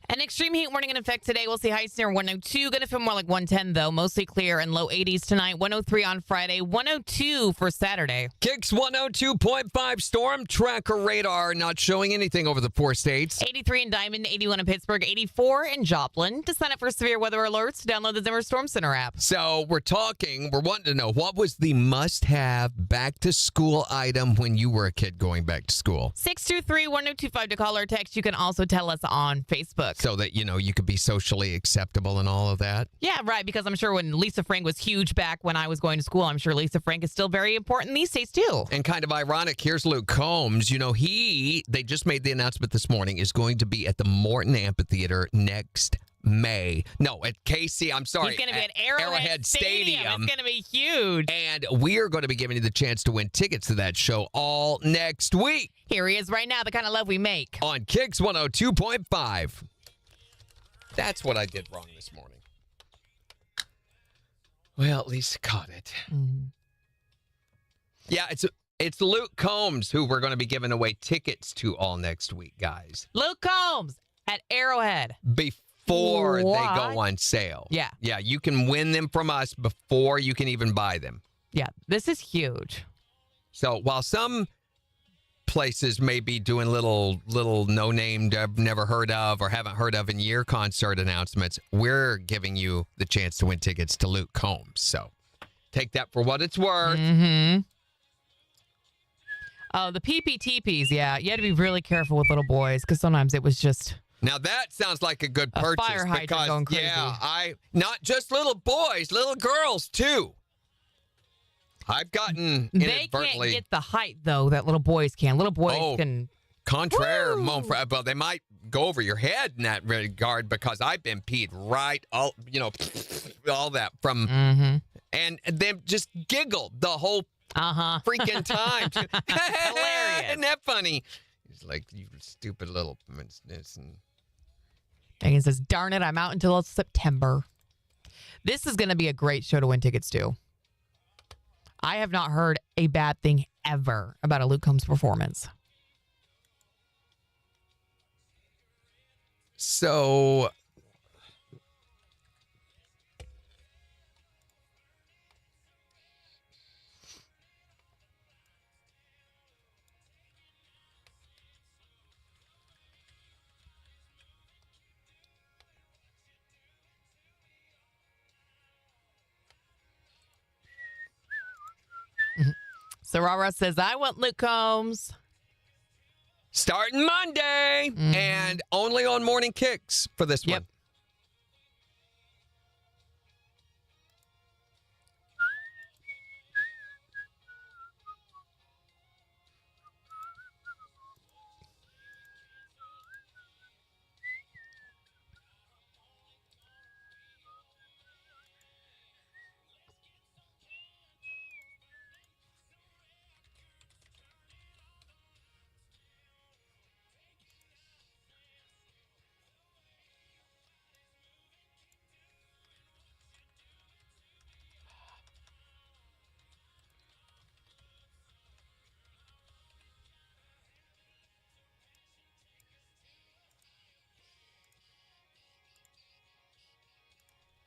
An extreme heat warning in effect today. We'll see highs near 102. Going to feel more like 110, though. Mostly clear and low 80s tonight. 103 on Friday. 102 for Saturday. KIX 102.5 storm tracker radar not showing anything over the 4 states. 83 in Diamond, 81 in Pittsburgh, 84 in Joplin. To sign up for severe weather alerts, download the Zimmer Storm Center app. So we're wanting to know, what was the must-have back-to-school item when you were a kid going back to school? 623-1025 to call or text. You can also tell us on Facebook. So that, you could be socially acceptable and all of that. Yeah, right, because I'm sure when Lisa Frank was huge back when I was going to school, I'm sure Lisa Frank is still very important these days, too. And kind of ironic, here's Luke Combs. They just made the announcement this morning, is going to be at the Morton Amphitheater next May. No, at KC, I'm sorry. He's going to be at Arrowhead Stadium. It's going to be huge. And we are going to be giving you the chance to win tickets to that show all next week. Here he is right now, the kind of love we make. On KIX 102.5. That's what I did wrong this morning. Well, at least I caught it. Mm-hmm. Yeah, it's Luke Combs who we're going to be giving away tickets to all next week, guys. Luke Combs at Arrowhead. Before they What? go on sale. Yeah. Yeah, you can win them from us before you can even buy them. Yeah, this is huge. So while some places may be doing little no-named, I've never heard of or haven't heard of in year concert announcements, we're giving you the chance to win tickets to Luke Combs. So take that for what it's worth. Mm-hmm. Oh, the PPTPs, yeah. You had to be really careful with little boys because sometimes it was just... Now that sounds like a good A purchase. fire hydrant because, going crazy. Yeah, not just little boys, little girls too. I've gotten They inadvertently... can't get the height, though, that little boys can. Little boys can... Contraire, Woo! well, they might go over your head in that regard because I've been peed right, all that from, Mm-hmm. and then just giggled the whole freaking time. Hilarious. Isn't that funny? He's like, you stupid little. Megan says, darn it, I'm out until September. This is going to be a great show to win tickets to. I have not heard a bad thing ever about a Luke Combs performance. So, So Rara says, I want Luke Combs. starting Monday and only on Morning Kicks for this one.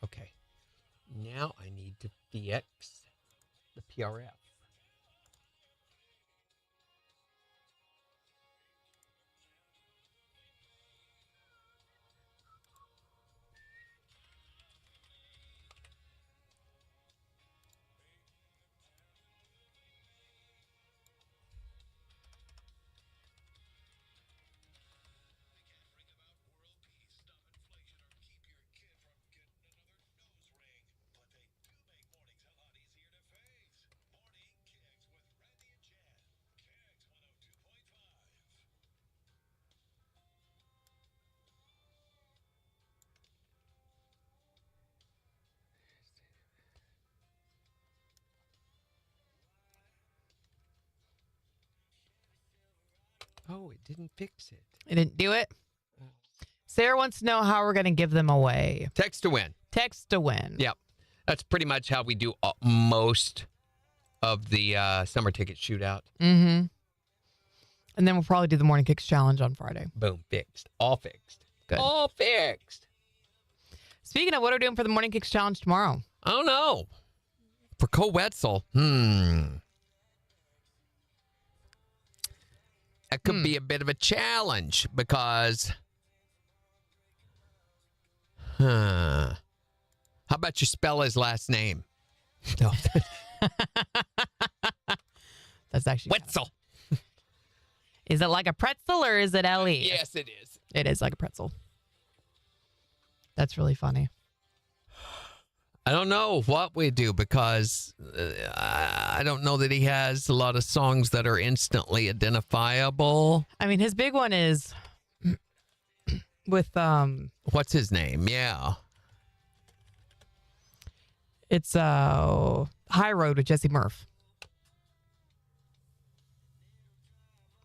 Okay. Now I need to VX the PRF. Oh, it didn't fix it. It didn't do it. Sarah wants to know how we're going to give them away. Text to win. Text to win. Yep. That's pretty much how we do most of the summer ticket shootout. Mm-hmm. And then we'll probably do the Morning Kicks Challenge on Friday. Boom. Fixed. All fixed. Good. All fixed. Speaking of, what are we doing for the Morning Kicks Challenge tomorrow? I don't know. For Cole Wetzel. That could be a bit of a challenge because... How about you spell his last name? No. That's actually... Wetzel. Is it like a pretzel or is it L-E? Yes, it is. It is like a pretzel. That's really funny. I don't know what we do because I don't know that he has a lot of songs that are instantly identifiable. I mean, his big one is with What's his name? Yeah. it's High Road with Jesse Murph.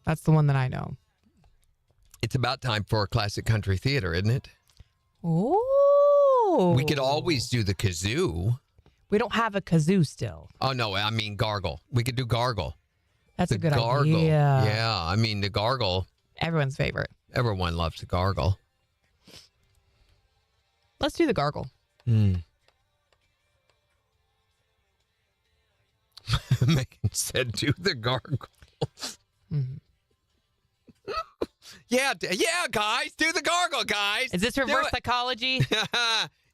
That's the one that I know. It's about time for classic country theater, isn't it? Ooh. We could always do the kazoo. We don't have a kazoo still. Oh, no, I mean gargle. We could do gargle. That's The a good gargle. idea. Yeah, I mean the gargle. Everyone's favorite. Everyone loves the gargle. Let's do the gargle. Megan said do the gargle. Mhm. Yeah, guys, do the gargle, guys. Is this reverse psychology?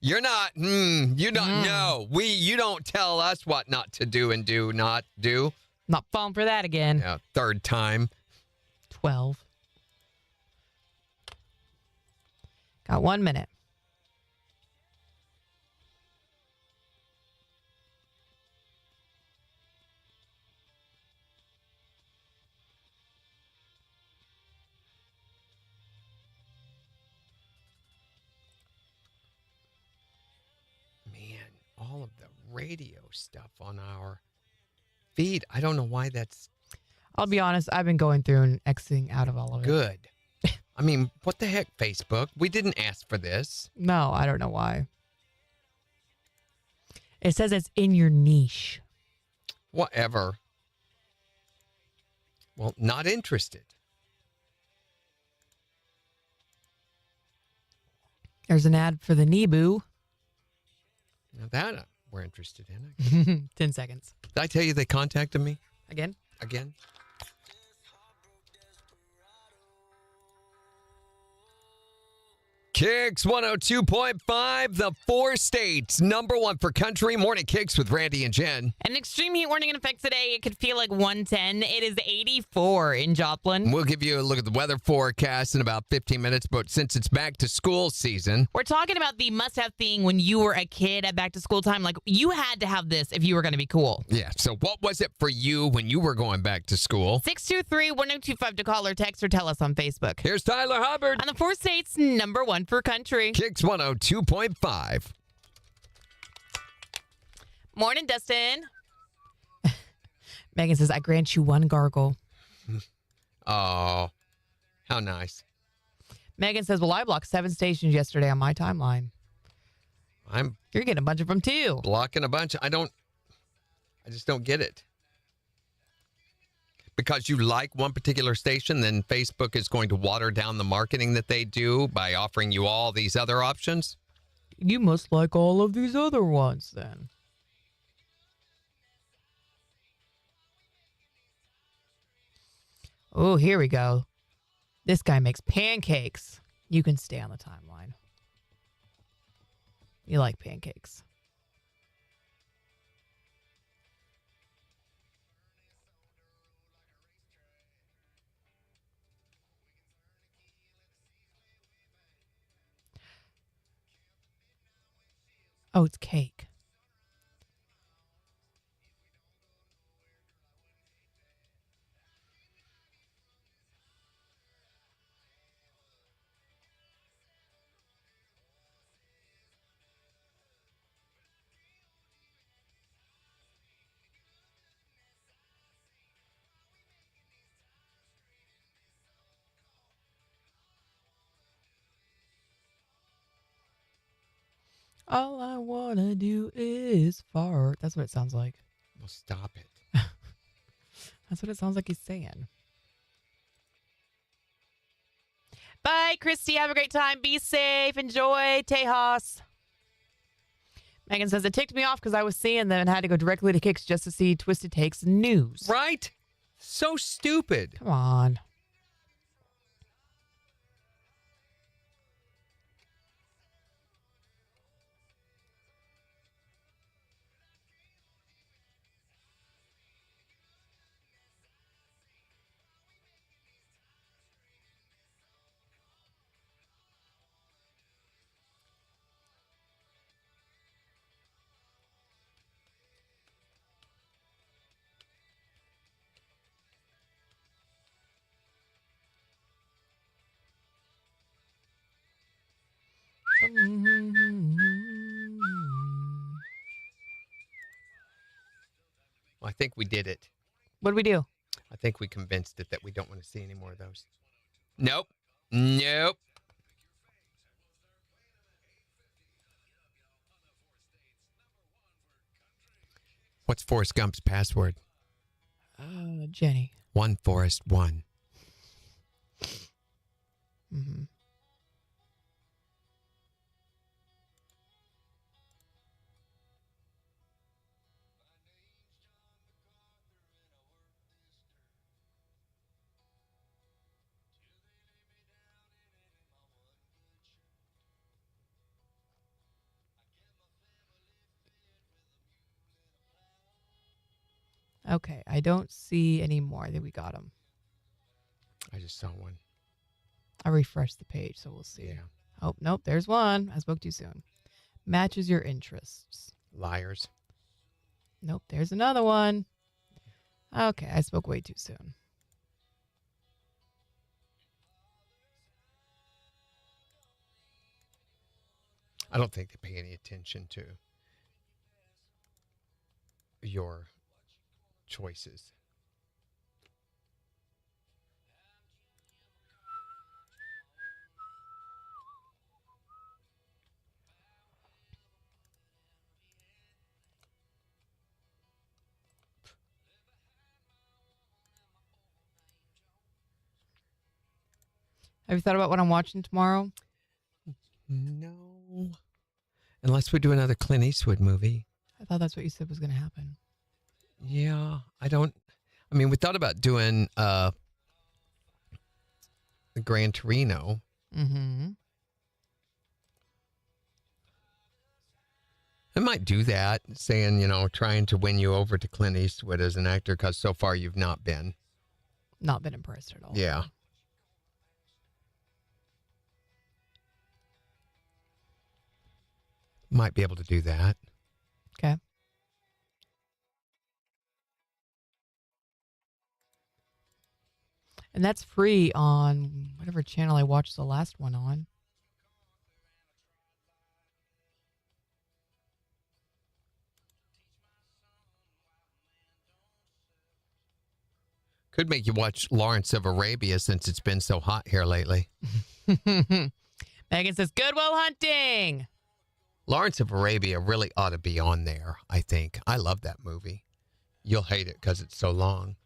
You're not. You don't know. You don't tell us what not to do and do not do. Not falling for that again. Yeah, third time. 12. Got 1 minute. Man, all of the radio stuff on our feed. I don't know why that's I'll be honest, I've been going through and exiting out of all of it. good. I mean, what the heck, Facebook? We didn't ask for this. No, I don't know why. It says it's in your niche. Whatever. Well, not interested. There's an ad for the Nebu. Now that we're interested in. 10 seconds. Did I tell you they contacted me Again? again? KIX 102.5, the 4 states, #1 for country. Morning KIX with Randy and Jen. An extreme heat warning in effect today. It could feel like 110. It is 84 in Joplin. We'll give you a look at the weather forecast in about 15 minutes, but since it's back to school season. We're talking about the must-have thing when you were a kid at back-to-school time. Like, you had to have this if you were going to be cool. Yeah, so what was it for you when you were going back to school? 623-1025 to call or text or tell us on Facebook. Here's Tyler Hubbard. On the 4 states, #1 for country. KIX 102.5. Morning, Dustin. Megan says, I grant you 1 gargle. Oh, how nice. Megan says, well, I blocked 7 stations yesterday on my timeline. I'm You're getting a bunch of them, too. blocking a bunch. I just don't get it. Because you like one particular station, then Facebook is going to water down the marketing that they do by offering you all these other options? You must like all of these other ones, then. Oh, here we go. This guy makes pancakes. You can stay on the timeline. You like pancakes. Oh, it's cake. All I wanna do is fart. That's what it sounds like. Well, stop it. That's what it sounds like he's saying. Bye, Christy. Have a great time. Be safe. Enjoy Tejas. Megan says, it ticked me off because I was seeing them and had to go directly to KIX just to see Twisted Takes news. Right? So stupid. Come on. Well, I think we did it. What did we do? I think we convinced it that we don't want to see any more of those. Nope. Nope. What's Forrest Gump's password? Jenny. One Forrest one. Mm-hmm. Okay, I don't see any more. I think we got them. I just saw one. I refreshed the page, so we'll see. Yeah. Oh, nope, there's one. I spoke too soon. Matches your interests. Liars. Nope, there's another one. Okay, I spoke way too soon. I don't think they pay any attention to your choices. Have you thought about what I'm watching tomorrow? No. Unless we do another Clint Eastwood movie. I thought that's what you said was going to happen. Yeah, I mean, we thought about doing the Gran Torino. Mm-hmm. I might do that, saying, trying to win you over to Clint Eastwood as an actor, because so far you've not been. Not been impressed at all. Yeah. Might be able to do that. Okay. And that's free on whatever channel I watched the last one on. Could make you watch Lawrence of Arabia since it's been so hot here lately. Megan says, Good Will Hunting. Lawrence of Arabia really ought to be on there, I think. I love that movie. You'll hate it because it's so long.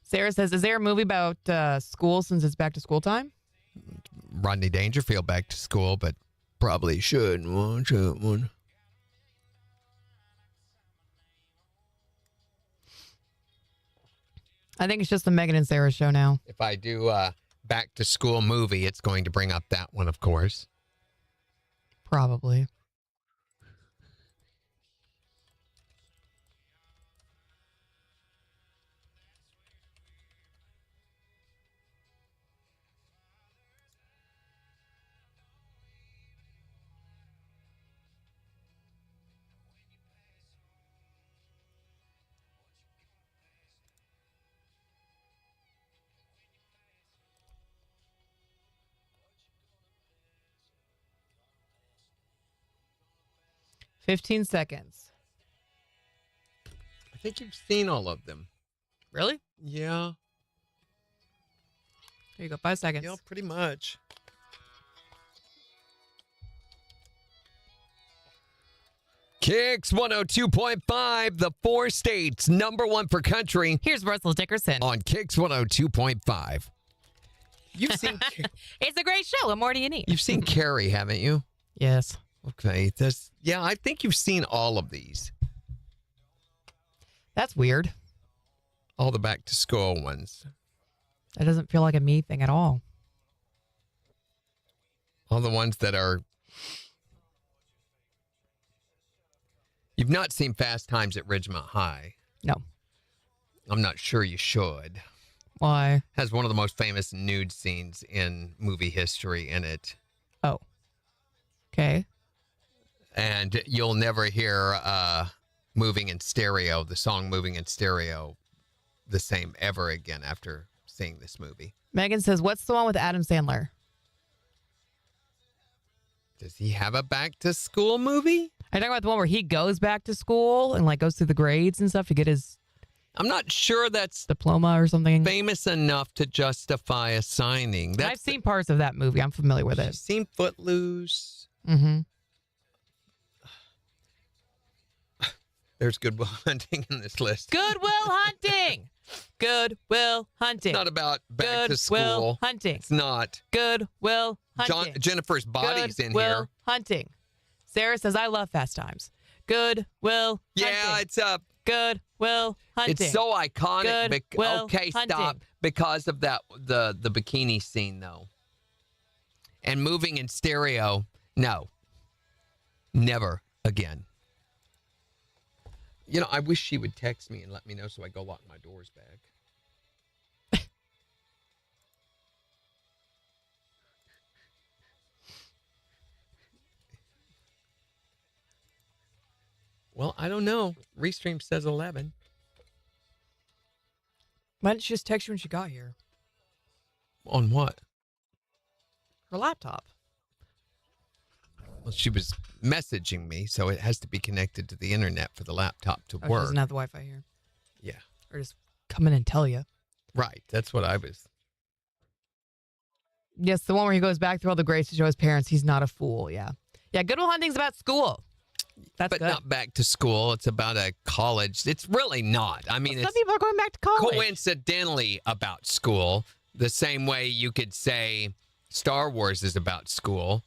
Sarah says, is there a movie about school since it's back to school time? Rodney Dangerfield back to school, but probably shouldn't watch that one. I think it's just the Megan and Sarah show now. If I do a back to school movie, it's going to bring up that one, of course. Probably. $15 seconds. I think you've seen all of them. Really? Yeah. There you go. 5 seconds. Yeah, pretty much. KIX 102.5, the 4 states, #1 for country. Here's Russell Dickerson. On KIX 102.5. You've seen It's a great show. What more do you need? You've seen Carrie, haven't you? Yes. Okay. I think you've seen all of these. That's weird. All the back to school ones. That doesn't feel like a me thing at all. All the ones that are. You've not seen Fast Times at Ridgemont High. No. I'm not sure you should. Why? Has one of the most famous nude scenes in movie history in it. Oh. Okay. And you'll never hear Moving in Stereo, the song Moving in Stereo, the same ever again after seeing this movie. Megan says, what's the one with Adam Sandler? Does he have a back to school movie? Are you talking about the one where he goes back to school and like goes through the grades and stuff to get his I'm not sure that's diploma or something? famous enough to justify a signing. I've seen parts of that movie. I'm familiar with it. You've seen Footloose. Mm-hmm. There's Good Will Hunting in this list. Good Will Hunting. Good Will Hunting. It's not about back to school. Good Will Hunting. It's not. Good Will Hunting. Jennifer's body's Good in Will here. Hunting. Sarah says, I love Fast Times. Good Will Yeah, Hunting. it's up. Good Will Hunting. It's so iconic. Good Will Okay, Hunting. stop. Because of that, the bikini scene, though. And Moving in Stereo, no. Never again. You know, I wish she would text me and let me know so I go lock my doors back. Well, I don't know. Restream says 11. Why didn't she just text you when she got here? On what? Her laptop. Well, she was messaging me, so it has to be connected to the internet for the laptop to She work. doesn't have the Wi-Fi here. Yeah. Or just come in and tell you. Right. That's what I was. Yes, the one where he goes back through all the grades to show his parents he's not a fool. Yeah. Yeah, Good Will Hunting's about school. That's But good. not back to school. It's about a college. It's really not. I mean, Some it's people are going back to college. coincidentally about school, the same way you could say Star Wars is about school.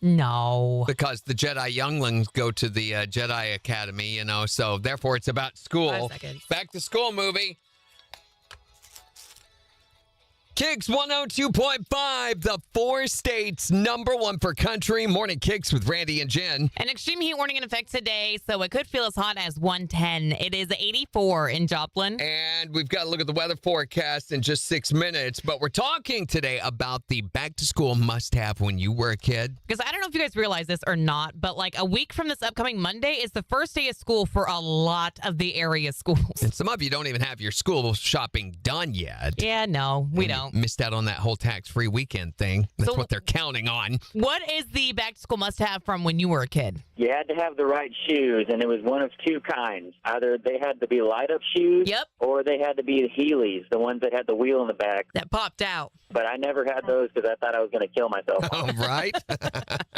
No. Because the Jedi younglings go to the Jedi Academy, you know, so therefore it's about school. 5 seconds. Back to school movie. KIX 102.5, the 4 states, #1 for country. Morning KIX with Randy and Jen. An extreme heat warning in effect today, so it could feel as hot as 110. It is 84 in Joplin. And we've got to look at the weather forecast in just 6 minutes. But we're talking today about the back-to-school must-have when you were a kid. Because I don't know if you guys realize this or not, but like a week from this upcoming Monday is the first day of school for a lot of the area schools. And some of you don't even have your school shopping done yet. Yeah, no, we don't. Missed out on that whole tax-free weekend thing. That's So- what they're counting on. What is the back-to-school must-have from when you were a kid? You had to have the right shoes, and it was one of two kinds. Either they had to be light-up shoes, Yep. or they had to be the Heelys, the ones that had the wheel in the back. That popped out. But I never had those because I thought I was going to kill myself. Oh, right?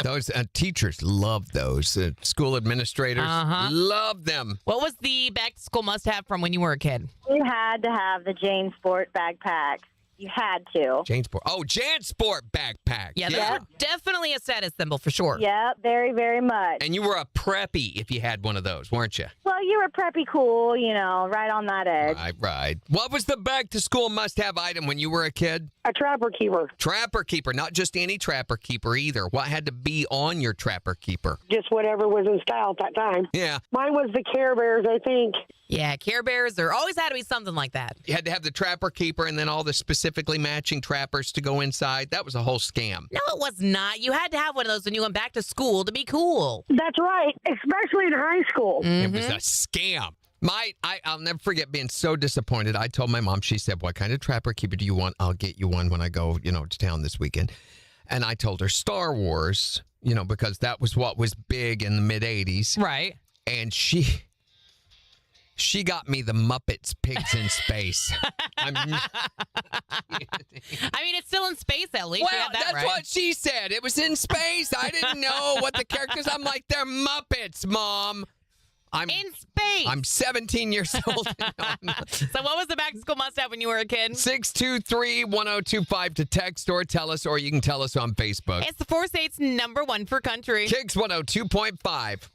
Those teachers love those. School administrators love them. What was the back-to-school must-have from when you were a kid? You had to have the Jane Sport backpack. You had to. JanSport. Oh, JanSport backpack. Yeah, those were definitely a status symbol for sure. Yep, very, very much. And you were a preppy if you had one of those, weren't you? Well, you were preppy cool, you know, right on that edge. Right. What was the back-to-school must-have item when you were a kid? A trapper keeper. Trapper keeper. Not just any trapper keeper either. What had to be on your trapper keeper? Just whatever was in style at that time. Yeah. Mine was the Care Bears, I think. Yeah, Care Bears. There always had to be something like that. You had to have the trapper keeper and then all the specifically matching trappers to go inside. That was a whole scam. No, it was not. You had to have one of those when you went back to school to be cool. That's right, especially in high school. It was a scam. I'll never forget being so disappointed. I told my mom, she said, what kind of trapper keeper do you want? I'll get you one when I go, to town this weekend. And I told her Star Wars, because that was what was big in the mid-'80s. Right. And she She got me the Muppets Pigs in Space. I'm not I mean, it's still in space at least. Well, You got that that's right. what she said. It was in space. I didn't know what the characters. I'm like, they're Muppets, Mom. I'm in space. I'm 17 years old. So what was the back to school must have when you were a kid? 623-1025 to text or tell us, or you can tell us on Facebook. It's the 4 states #1 for country. KIX 102.5.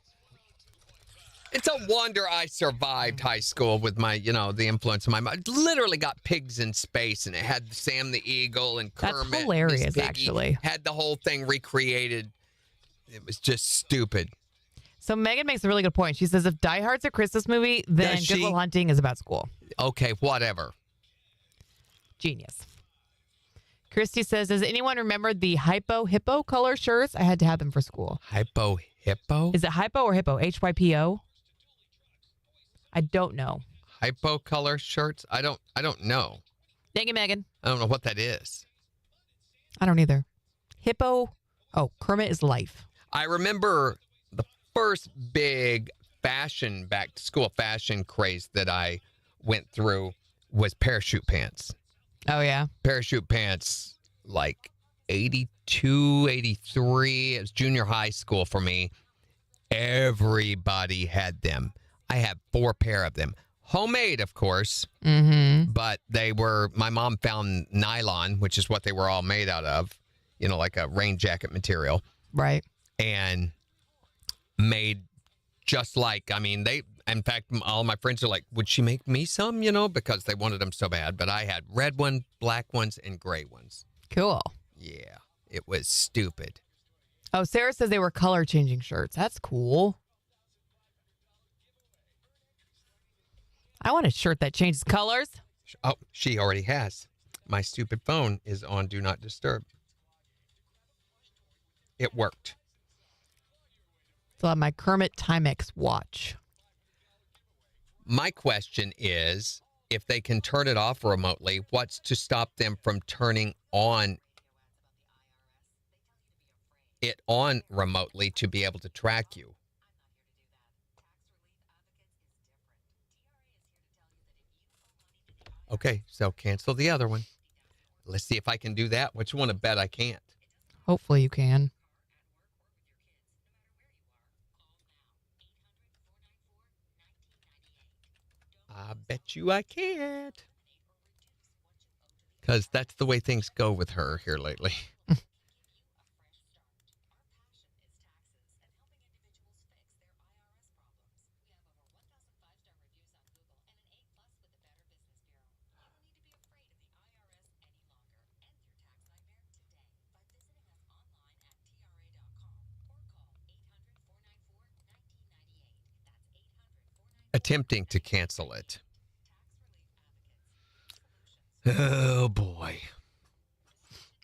It's a wonder I survived high school with my, the influence of my mom. Literally got Pigs in Space, and it had Sam the Eagle and Kermit. That's hilarious, Miss Piggy. actually. Had the whole thing recreated. It was just stupid. So Megan makes a really good point. She says if Die Hard's a Christmas movie, then Does Good she? Will Hunting is about school. Okay, whatever. Genius. Christy says, does anyone remember the Hypo Hippo color shirts? I had to have them for school. Hypo Hippo? Is it Hypo or Hippo? HYPO? I don't know. Hypo color shirts? I don't know. Thank you, Megan. I don't know what that is. I don't either. Hippo. Oh, Kermit is life. I remember the first big back to school fashion craze that I went through was parachute pants. Oh, yeah. Parachute pants, like 82, 83. It was junior high school for me. Everybody had them. I had 4 pair of them. Homemade, of course. Mm-hmm. But my mom found nylon, which is what they were all made out of, like a rain jacket material. Right. And made just like, in fact, all my friends are like, would she make me some, because they wanted them so bad. But I had red ones, black ones, and gray ones. Cool. Yeah, it was stupid. Oh, Sarah says they were color changing shirts. That's cool. I want a shirt that changes colors. Oh, she already has. My stupid phone is on Do Not Disturb. It worked. Still have my Kermit Timex watch. My question is, if they can turn it off remotely, what's to stop them from turning it on remotely to be able to track you? Okay, so cancel the other one. Let's see if I can do that. Which one? I bet I can't. Hopefully you can. I bet you I can't. Because that's the way things go with her here lately. Attempting to cancel it. Oh, boy.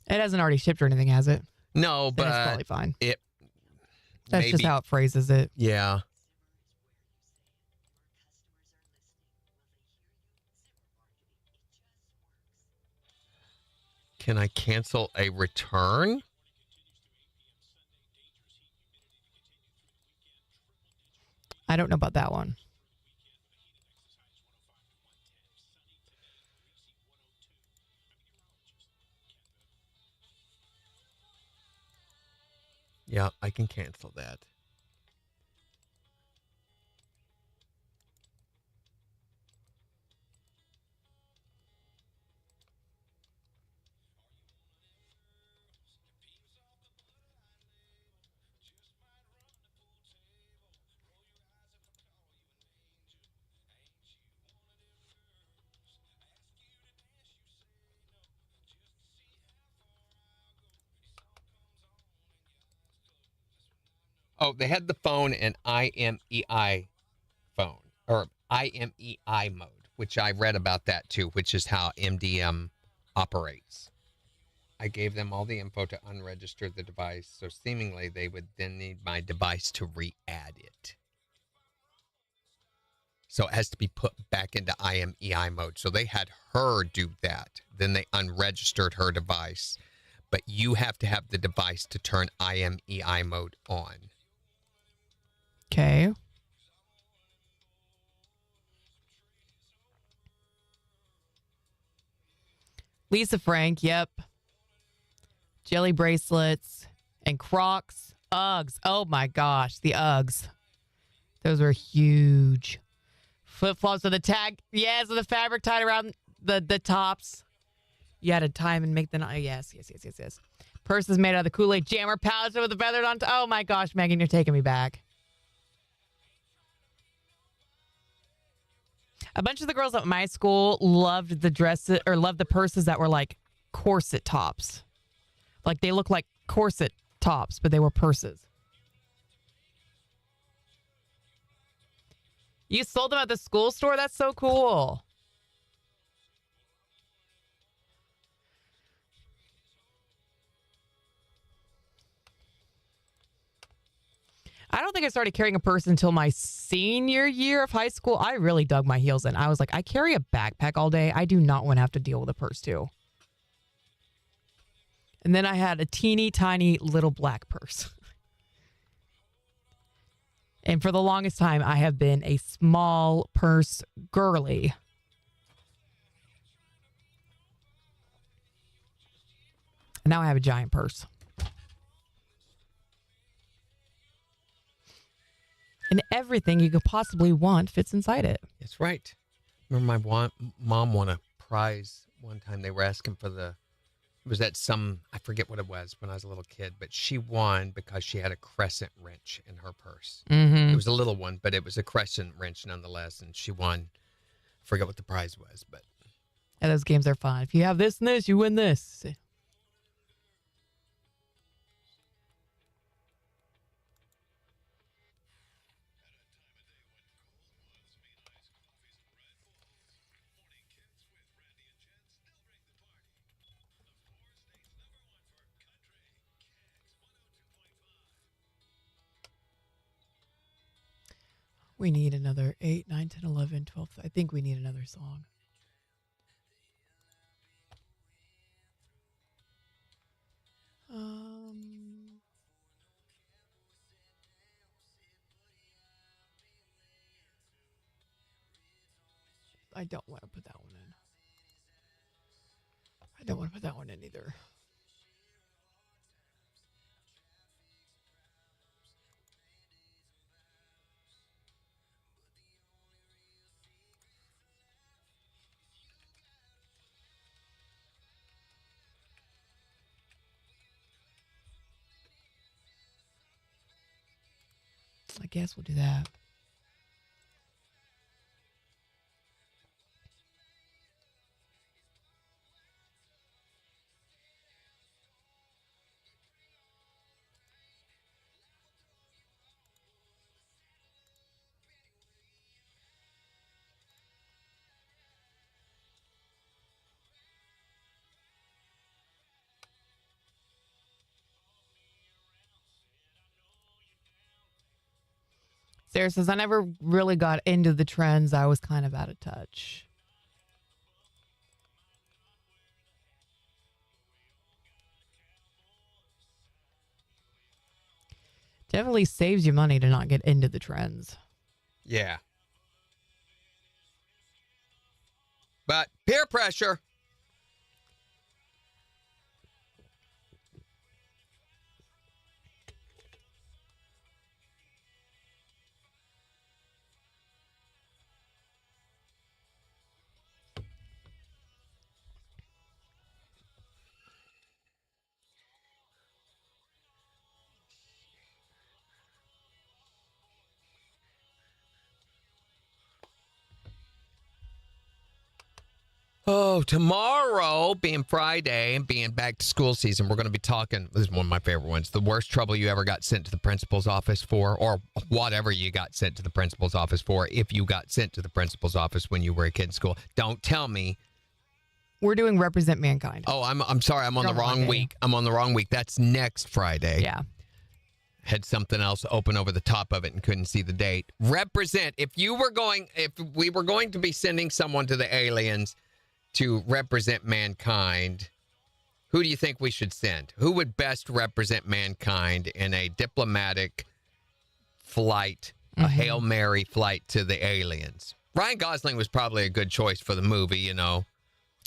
It hasn't already shipped or anything, has it? No, Then it's but probably fine. it That's just how it phrases it. Yeah. Can I cancel a return? I don't know about that one. Yeah, I can cancel that. Oh, they had the phone in IMEI phone, or IMEI mode, which I read about that too, which is how MDM operates. I gave them all the info to unregister the device, so seemingly they would then need my device to re-add it. So it has to be put back into IMEI mode. So they had her do that. Then they unregistered her device. But you have to have the device to turn IMEI mode on. Okay. Lisa Frank, yep. Jelly bracelets and Crocs. Uggs. Oh my gosh, the Uggs. Those were huge. Flip-flops with the tag. Yes, with the fabric tied around the tops. You had to tie them and make them. Oh, yes. Purses made out of the Kool-Aid jammer pouch with the feathered on top. Oh my gosh, Megan, you're taking me back. A bunch of the girls at my school loved the dresses or loved the purses that were like corset tops. Like they look like corset tops, but they were purses. You sold them at the school store? That's so cool. I don't think I started carrying a purse until my senior year of high school. I really dug my heels in. I was like, I carry a backpack all day. I do not want to have to deal with a purse too. And then I had a teeny tiny little black purse. And for the longest time, I have been a small purse girly. And now I have a giant purse. And everything you could possibly want fits inside it. That's right. Remember my mom won a prize one time. They were asking for I forget what it was when I was a little kid, but she won because she had a crescent wrench in her purse. Mm-hmm. It was a little one, but it was a crescent wrench nonetheless, and she won. I forget what the prize was, but. Yeah, those games are fun. If you have this and this, you win this. We need another 8, 9, 10, 11, 12. I think we need another song. I don't want to put that one in. I don't want to put that one in either. I guess we'll do that. Sarah says, I never really got into the trends. I was kind of out of touch. Definitely saves you money to not get into the trends. Yeah. But peer pressure. Oh, tomorrow being Friday and being back to school season, we're going to be talking. This is one of my favorite ones. The worst trouble you ever got sent to the principal's office for, or whatever you got sent to the principal's office for, if you got sent to the principal's office when you were a kid in school. Don't tell me. We're doing Represent Mankind. Oh, I'm sorry. I'm on the wrong week. I'm on the wrong week. That's next Friday. Yeah. Had something else open over the top of it and couldn't see the date. Represent. If we were going to be sending someone to the aliens to represent mankind, who do you think we should send? Who would best represent mankind in a diplomatic flight, a Hail Mary flight to the aliens? Ryan Gosling was probably a good choice for the movie, you know.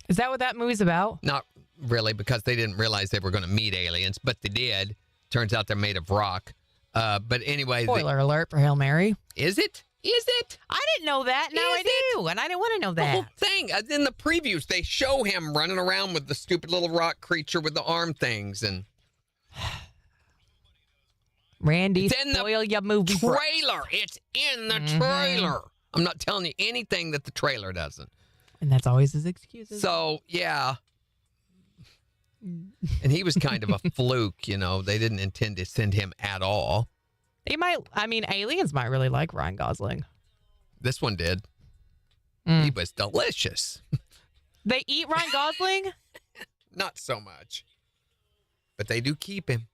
Is that what that movie's about? Not really, because they didn't realize they were going to meet aliens, but they did. Turns out they're made of rock. But anyway. Spoiler alert for Hail Mary. Is it? Is it? I didn't know that. Now I do. And I didn't want to know The whole that. thing. In the previews, they show him running around with the stupid little rock creature with the arm things. And Randy, it's in spoil your movie. trailer. It's in the trailer. I'm not telling you anything that the trailer doesn't. And that's always his excuses. So, yeah. And he was kind of a fluke, you know. They didn't intend to send him at all. Aliens might really like Ryan Gosling. This one did. He was delicious. They eat Ryan Gosling? Not so much. But they do keep him.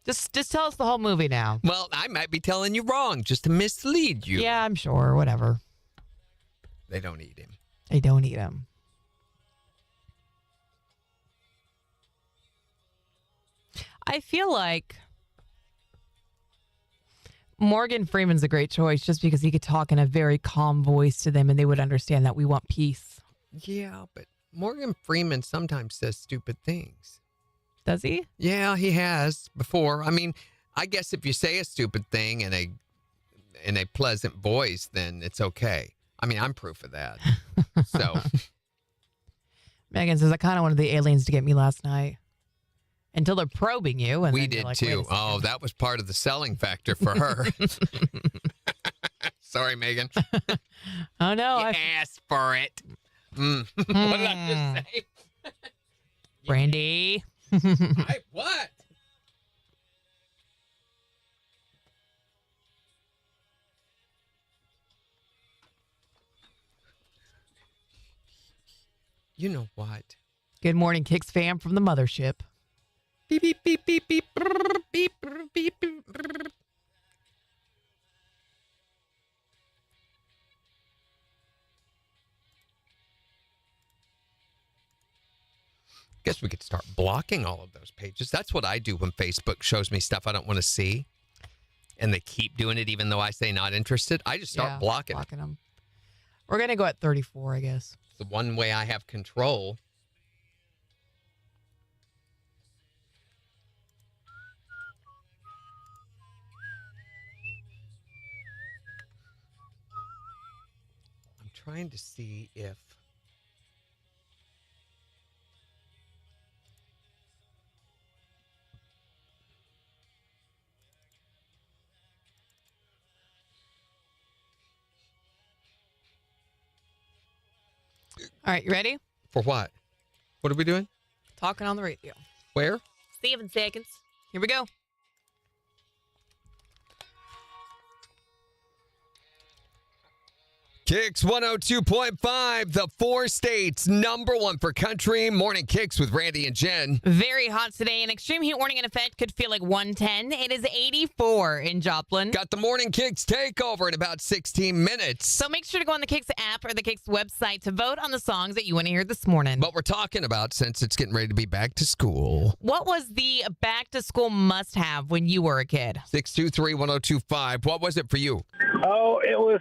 Just tell us the whole movie now. Well, I might be telling you wrong just to mislead you. Yeah, I'm sure. Whatever. They don't eat him. They don't eat him. I feel like Morgan Freeman's a great choice just because he could talk in a very calm voice to them and they would understand that we want peace. Yeah, but Morgan Freeman sometimes says stupid things. Does he? Yeah, he has before. I mean, I guess if you say a stupid thing in a pleasant voice, then it's okay. I mean, I'm proof of that. So Megan says, I kind of wanted the aliens to get me last night. Until they're probing you. And we then did you're like, too. Oh, that was part of the selling factor for her. Sorry, Megan. Oh, no. You asked for it. What did I just say? Brandy. What? You know what? Good morning, Kicks fam from the mothership. Beep, beep, beep, beep, beep, brrr, beep, brrr, beep, brrr. Guess we could start blocking all of those pages. That's what I do when Facebook shows me stuff I don't want to see. And they keep doing it even though I say not interested. I just start blocking them. We're going to go at 34, I guess. It's the one way I have control. I'm trying to see if All right, you ready? for what? What are we doing? Talking on the radio. Where? 7 seconds. Here we go. KIX 102.5, the 4 states, #1 for country. Morning KIX with Randy and Jen. Very hot today. An extreme heat warning in effect could feel like 110. It is 84 in Joplin. Got the morning KIX takeover in about 16 minutes. So make sure to go on the KIX app or the KIX website to vote on the songs that you want to hear this morning. What we're talking about since it's getting ready to be back to school. What was the back to school must have when you were a kid? 623-1025. What was it for you? Oh, it was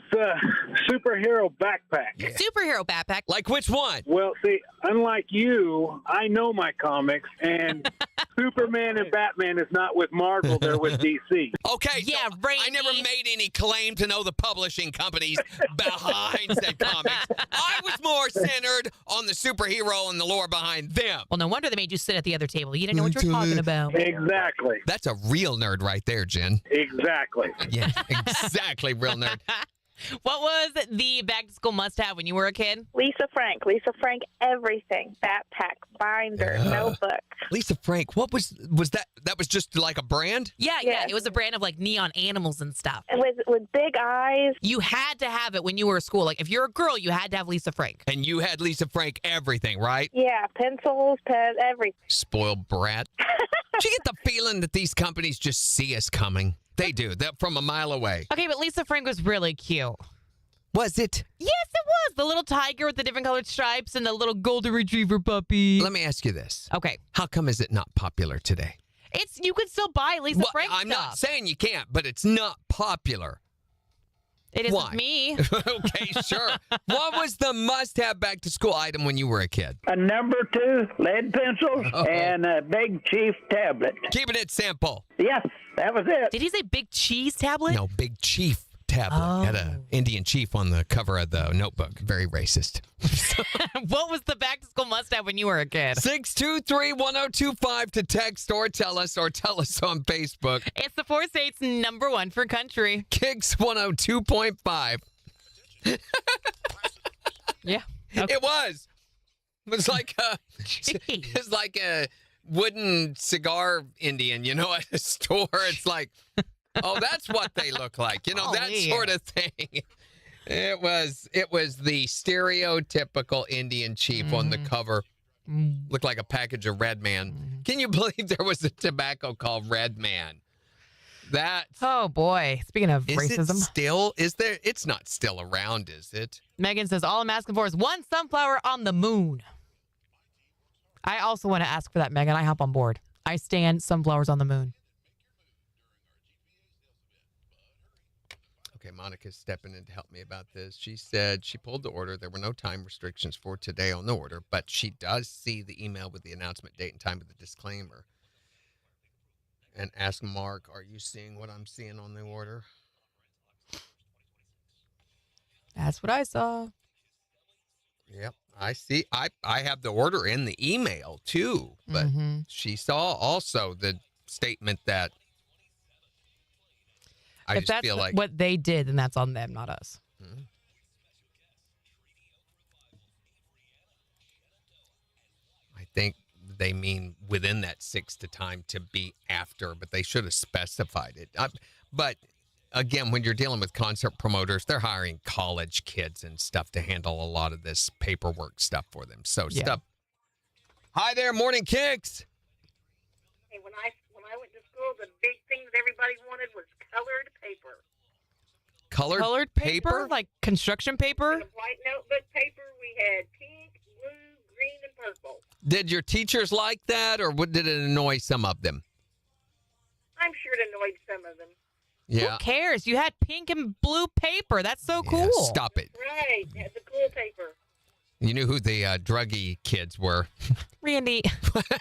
superhero backpack. Superhero backpack. Like which one? Well, see, unlike you, I know my comics, and Superman and Batman is not with Marvel, they're with DC. Okay, yeah, so Randy. I never made any claim to know the publishing companies behind said comics. I was more centered on the superhero and the lore behind them. Well, no wonder they made you sit at the other table. You didn't know what you were talking about. Exactly. That's a real nerd right there, Jen. Exactly. Yeah, exactly, real nerd. What was the back to school must have when you were a kid? Lisa Frank, everything. Backpack, binder, notebook. Lisa Frank, what was that? That was just like a brand? Yeah. It was a brand of like neon animals and stuff. With big eyes. You had to have it when you were at school. Like if you're a girl, you had to have Lisa Frank. And you had Lisa Frank everything, right? Yeah, pencils, pens, everything. Spoiled brat. Do you get the feeling that these companies just see us coming? They do. They're from a mile away. Okay, but Lisa Frank was really cute. Was it? Yes, it was. The little tiger with the different colored stripes and the little golden retriever puppy. Let me ask you this. Okay. How come is it not popular today? You could still buy Lisa Frank I'm stuff. not saying you can't, but it's not popular. It is Why? with me. Okay, sure. What was the must-have back-to-school item when you were a kid? A number 2 lead pencils and a Big Chief tablet. Keeping it simple. Yes, that was it. Did he say Big Cheese tablet? No, Big Chief tablet. Had an Indian chief on the cover of the notebook. Very racist. What was the back-to-school must-have when you were a kid? 623-1025 to text or tell us on Facebook. It's the 4 states number 1 for country. KIX 102.5. Yeah. It was. It was like a wooden cigar Indian, at a store. It's like, oh, that's what they look like. That sort of thing. It was the stereotypical Indian chief on the cover. Looked like a package of Red Man. Can you believe there was a tobacco called Red Man? Oh boy. Speaking of racism. Is there? It's not still around, is it? Megan says, all I'm asking for is one sunflower on the moon. I also want to ask for that, Megan. I hop on board. I stand sunflowers on the moon. Okay, Monica's stepping in to help me about this. She said she pulled the order. There were no time restrictions for today on the order, but she does see the email with the announcement date and time with the disclaimer. And ask Mark, are you seeing what I'm seeing on the order? That's what I saw. Yep, I see. I have the order in the email, too, but she saw also the statement that I if just that's feel like what they did, then that's on them, not us. I think they mean within that 6 to time to be after, but they should have specified it. But again, when you're dealing with concert promoters, they're hiring college kids and stuff to handle a lot of this paperwork stuff for them. So stuff. Hi there, Morning Kicks. Hey, when I went to school, the big thing that everybody wanted was colored paper. Colored paper? Like construction paper? And white notebook paper. We had pink, blue, green, and purple. Did your teachers like that, or did it annoy some of them? I'm sure it annoyed some of them. Yeah. Who cares? You had pink and blue paper. That's so cool. Stop it. Right. Had the cool paper. You knew who the druggy kids were. Randy.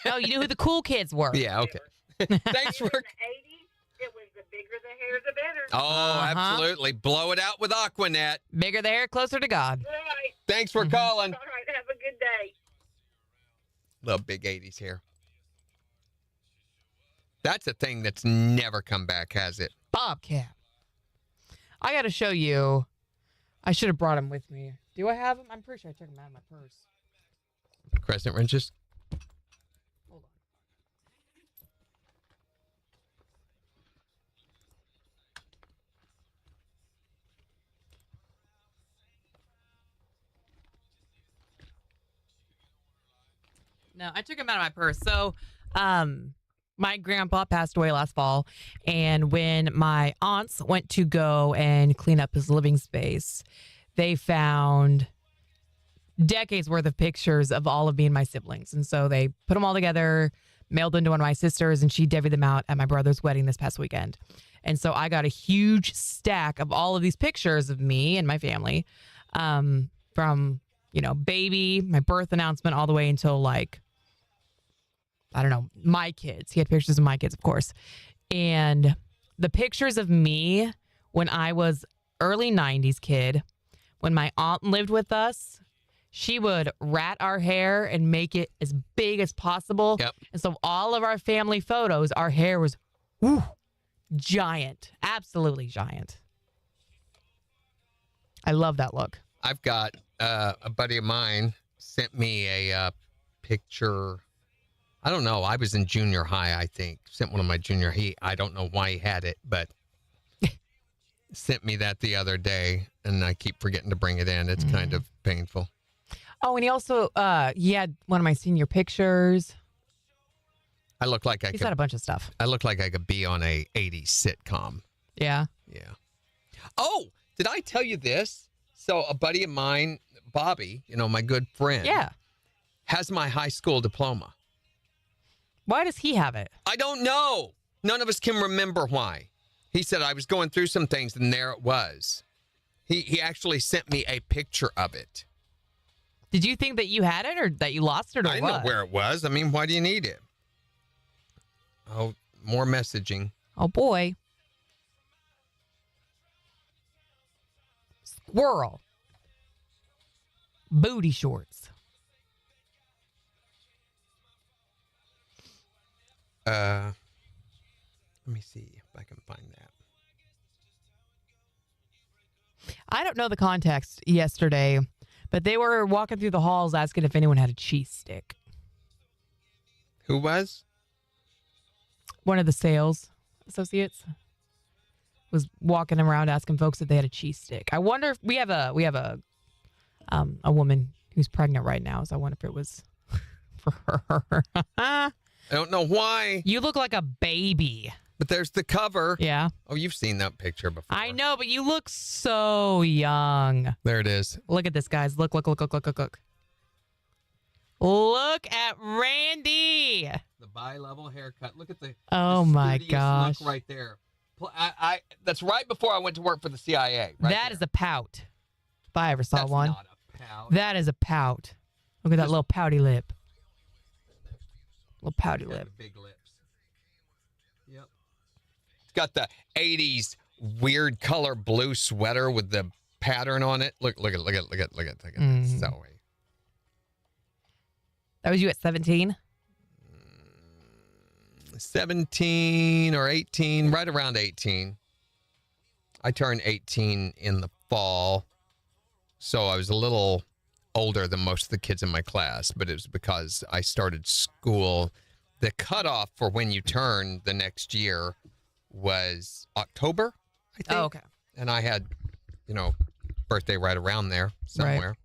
No, you knew who the cool kids were. Yeah, okay. Thanks for... In the 80s, it was the bigger the hair, the better. Oh, absolutely. Blow it out with Aquanet. Bigger the hair, closer to God. Right. Thanks for calling. All right. Have a good day. Love big 80s hair. That's a thing that's never come back, has it? Bobcat. I got to show you. I should have brought him with me. Do I have him? I'm pretty sure I took him out of my purse. Crescent wrenches? Hold on. No, I took him out of my purse. So, my grandpa passed away last fall, and when my aunts went to go and clean up his living space, they found decades worth of pictures of all of me and my siblings. And so they put them all together, mailed them to one of my sisters, and she divvied them out at my brother's wedding this past weekend. And so I got a huge stack of all of these pictures of me and my family, from, baby, my birth announcement, all the way until my kids. He had pictures of my kids, of course. And the pictures of me when I was early 90s kid, when my aunt lived with us, she would rat our hair and make it as big as possible. Yep. And so all of our family photos, our hair was giant. Absolutely giant. I love that look. I've got a buddy of mine sent me a picture. I don't know. I was in junior high, I think. Sent one of my I don't know why he had it, but sent me that the other day, and I keep forgetting to bring it in. It's kind of painful. Oh, and he also, he had one of my senior pictures. I look like He's got a bunch of stuff. I look like I could be on a 80s sitcom. Yeah. Yeah. Oh, did I tell you this? So a buddy of mine, Bobby, my good friend. Yeah. Has my high school diploma. Why does he have it? I don't know. None of us can remember why. He said I was going through some things, and there it was. He actually sent me a picture of it. Did you think that you had it or that you lost it or I didn't know where it was. I mean, why do you need it? Oh, more messaging. Oh, boy. Squirrel. Booty shorts. Let me see if I can find that. I don't know the context yesterday, but they were walking through the halls asking if anyone had a cheese stick. Who was? One of the sales associates was walking around asking folks if they had a cheese stick. I wonder if we have a woman who's pregnant right now, so I wonder if it was for her. I don't know why. You look like a baby. But there's the cover. Yeah. Oh, you've seen that picture before. I know, but you look so young. There it is. Look at this, guys. Look. Look at Randy. The bi-level haircut. Look at the my studious gosh. look right there. That's right before I went to work for the CIA. Right That is a pout. If I ever saw That's one. not a pout. That is a pout. Look at that little pouty lip. Little pouty Got lip. the big lips. Yep. It's got the 80s weird color blue sweater with the pattern on it. Look at Mm. So That was you at 17? 17 or 18, right around 18. I turned 18 in the fall, so I was a little older than most of the kids in my class, but it was because I started school. The cutoff for when you turn the next year was October, I think. Oh, okay. And I had, birthday right around there somewhere. Right.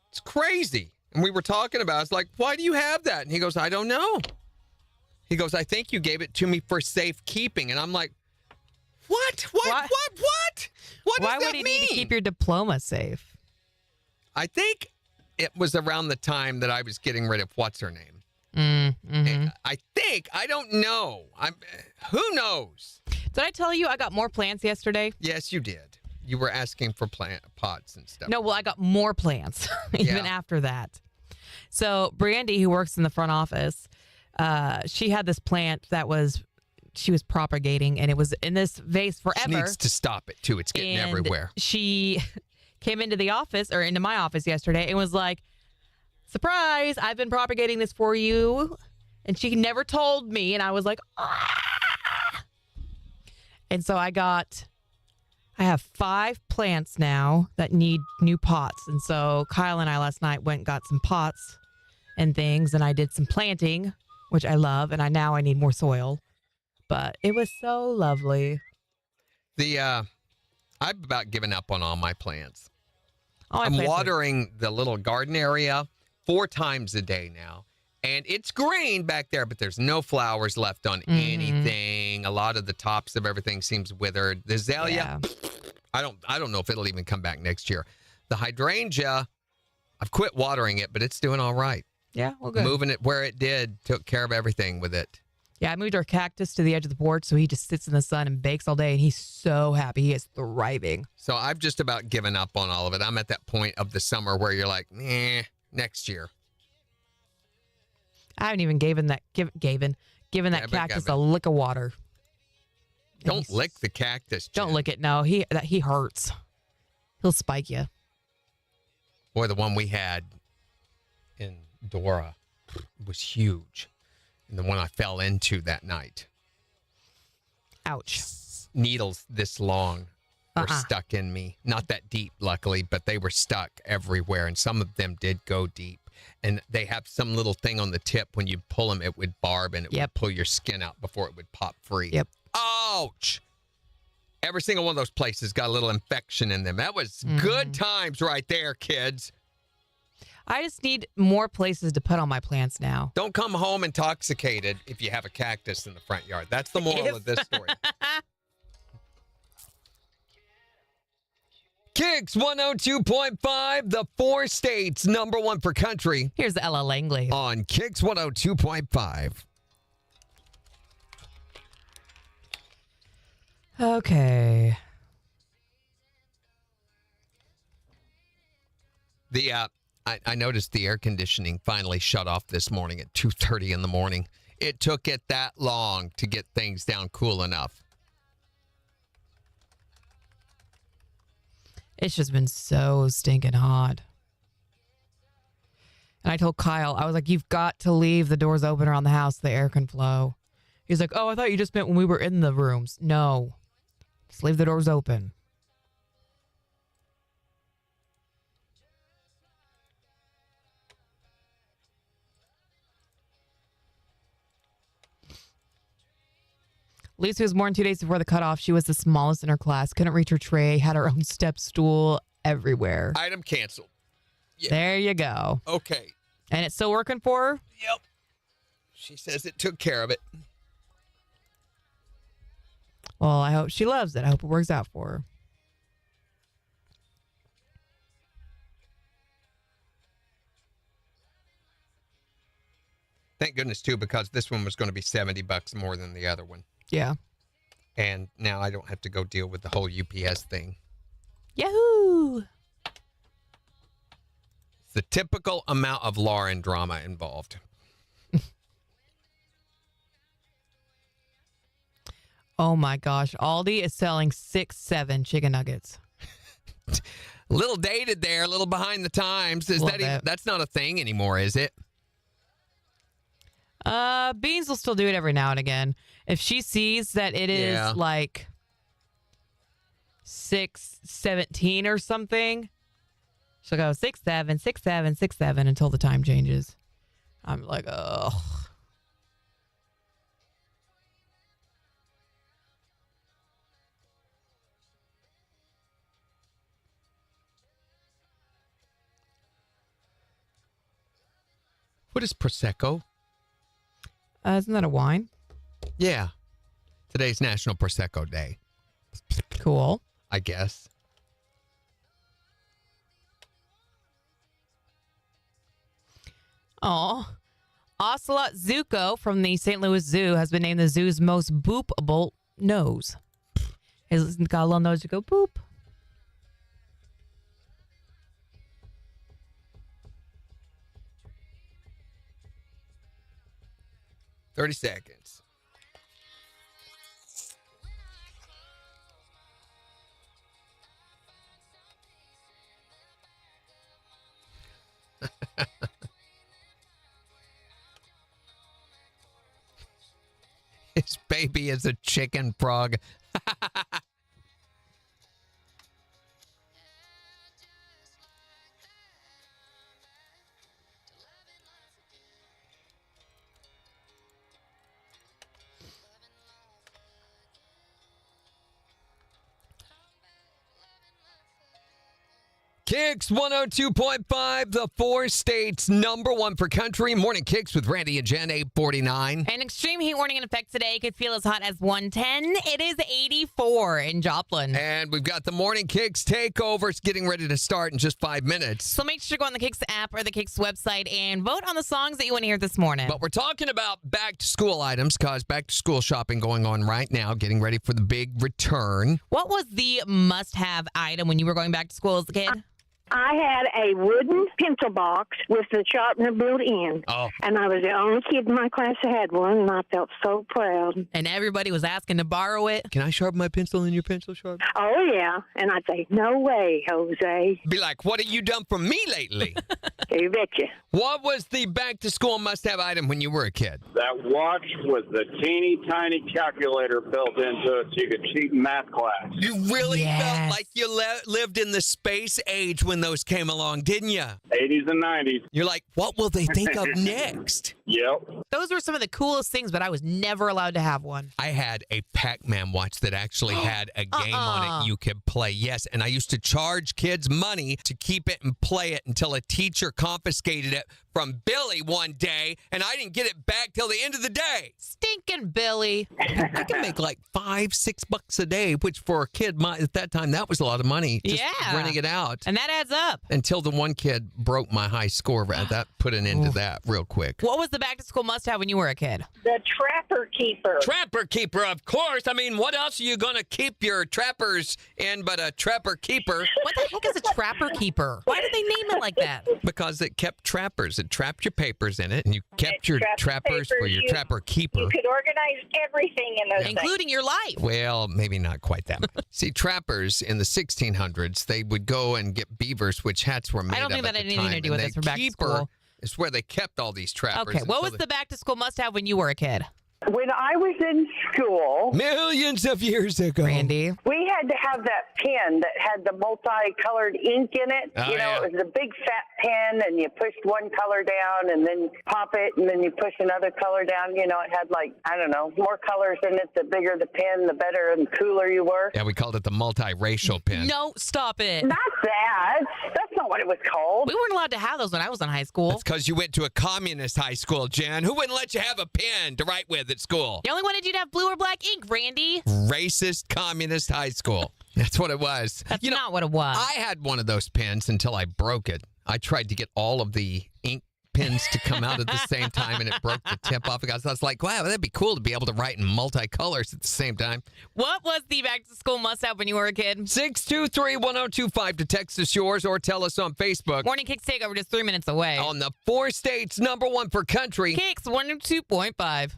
It's crazy. And we were talking about it. It's like, why do you have that? And he goes, I don't know. He goes, I think you gave it to me for safekeeping. And I'm like, what? What? What Why does that would he mean? need to keep your diploma safe? I think it was around the time that I was getting rid of what's her name. Mm-hmm. I don't know. Who knows? Did I tell you I got more plants yesterday? Yes, you did. You were asking for pots and stuff. No, well, I got more plants even after that. So Brandy, who works in the front office, she had this plant that she was propagating, and it was in this vase forever. She needs to stop it, too. It's getting everywhere. She came into the office, or into my office yesterday, and was like, surprise, I've been propagating this for you. And she never told me, and I was like, ah! And so I have 5 plants now that need new pots. And so Kyle and I last night went and got some pots and things, and I did some planting, which I love, and now I need more soil. But it was so lovely. I've about given up on all my plants. Oh, I'm watering the little garden area 4 times a day now. And it's green back there, but there's no flowers left on anything. A lot of the tops of everything seems withered. The azalea, I don't know if it'll even come back next year. The hydrangea, I've quit watering it, but it's doing all right. Yeah, well, good. Moving it where it did, took care of everything with it. Yeah, I moved our cactus to the edge of the porch, so he just sits in the sun and bakes all day, and he's so happy. He is thriving. So I've just about given up on all of it. I'm at that point of the summer where you're like, next year. I haven't even given that cactus a lick of water. Don't lick the cactus, Jen. Don't lick it. No, he hurts. He'll spike you. Boy, the one we had in Dora was huge. And the one I fell into that night. Ouch. Needles this long were stuck in me. Not that deep, luckily, but they were stuck everywhere. And some of them did go deep. And they have some little thing on the tip. When you pull them, it would barb and it would pull your skin out before it would pop free. Yep. Ouch. Every single one of those places got a little infection in them. That was good times right there, kids. I just need more places to put on my plants now. Don't come home intoxicated if you have a cactus in the front yard. That's the moral of this story. KIX 102.5, the 4 states, #1 for country. Here's Ella Langley. On KIX 102.5. Okay. I noticed the air conditioning finally shut off this morning at 2:30 in the morning. It took it that long to get things down cool enough. It's just been so stinking hot. And I told Kyle, I was like, you've got to leave the doors open around the house so the air can flow. He's like, oh, I thought you just meant when we were in the rooms. No. Just leave the doors open. Lisa was born 2 days before the cutoff. She was the smallest in her class. Couldn't reach her tray. Had her own step stool everywhere. Item canceled. Yeah. There you go. Okay. And it's still working for her? Yep. She says it took care of it. Well, I hope she loves it. I hope it works out for her. Thank goodness, too, because this one was going to be $70 more than the other one. Yeah. And now I don't have to go deal with the whole UPS thing. Yahoo! It's the typical amount of Lauren drama involved. Oh my gosh. Aldi is selling 6-7 chicken nuggets. A little dated there, a little behind the times. Is that even, that's not a thing anymore, is it? Beans will still do it every now and again. If she sees that it is like 6:17 or something, she'll go 6-7, 6-7, 6-7 until the time changes. I'm like, ugh. What is Prosecco? Isn't that a wine? Yeah. Today's National Prosecco Day. Cool. I guess. Oh, Ocelot Zuko from the St. Louis Zoo has been named the zoo's most boopable nose. He's got a little nose to go boop. $30 seconds. His baby is a chicken frog. KIX 102.5, the 4 states number 1 for country. Morning KIX with Randy and Jen, 849. An extreme heat warning in effect today. Could feel as hot as 110. It is 84 in Joplin. And we've got the Morning KIX takeovers getting ready to start in just 5 minutes. So make sure to go on the KIX app or the KIX website and vote on the songs that you want to hear this morning. But we're talking about back-to-school items because back-to-school shopping going on right now, getting ready for the big return. What was the must-have item when you were going back to school as a kid? I had a wooden pencil box with the sharpener built in. Oh. And I was the only kid in my class that had one, and I felt so proud. And everybody was asking to borrow it. Can I sharpen my pencil in your pencil sharpener? Oh, yeah. And I'd say, no way, Jose. Be like, what have you done for me lately? You betcha. What was the back-to-school must-have item when you were a kid? That watch with the teeny tiny calculator built into it so you could cheat in math class. You really felt like you lived in the space age when those came along, didn't you? 80s and 90s. You're like, what will they think of next? Yep. Those were some of the coolest things, but I was never allowed to have one. I had a Pac-Man watch that actually had a game on it you could play. Yes, and I used to charge kids money to keep it and play it until a teacher confiscated it from Billy one day, and I didn't get it back till the end of the day. Stinking Billy. I can make like $5-6 a day, which for a kid at that time, that was a lot of money. Just renting it out. And that adds up. Until the one kid broke my high score. That put an end to that real quick. What was the back-to-school must-have when you were a kid? The Trapper Keeper. Trapper Keeper, of course. I mean, what else are you going to keep your trappers in but a Trapper Keeper? What the heck is a Trapper Keeper? Why did they name it like that? Because it kept trappers. It trapped your papers in it, and you kept your trappers for your Trapper Keeper. You could organize everything in those Including your life. Well, maybe not quite that much. See, trappers in the 1600s, they would go and get beavers, which hats were made of. I don't think at that had the anything time, to do with and this for the back to keeper school. is where they kept all these trappers. Okay, what was the back-to-school must-have when you were a kid? When I was in school, millions of years ago, Randy, we had to have that pen that had the multicolored ink in it. Oh, It was a big fat pen, and you pushed one color down and then pop it, and then you push another color down. It had more colors in it. The bigger the pen, the better and cooler you were. Yeah, we called it the multiracial pen. No, stop it. Not that. That's not what it was called. We weren't allowed to have those when I was in high school. That's because you went to a communist high school, Jen. Who wouldn't let you have a pen to write with at school? They only wanted you to have blue or black ink, Randy. Racist communist high school. That's what it was. That's not what it was. I had one of those pens until I broke it. I tried to get all of the ink pens to come out at the same time, and it broke the tip off. I was like, wow, that'd be cool to be able to write in multicolors at the same time. What was the back-to-school must-have when you were a kid? 623-1025 to text us yours or tell us on Facebook. Morning Kicks Takeover just 3 minutes away. On the 4 states, #1 for country. KIX 102.5.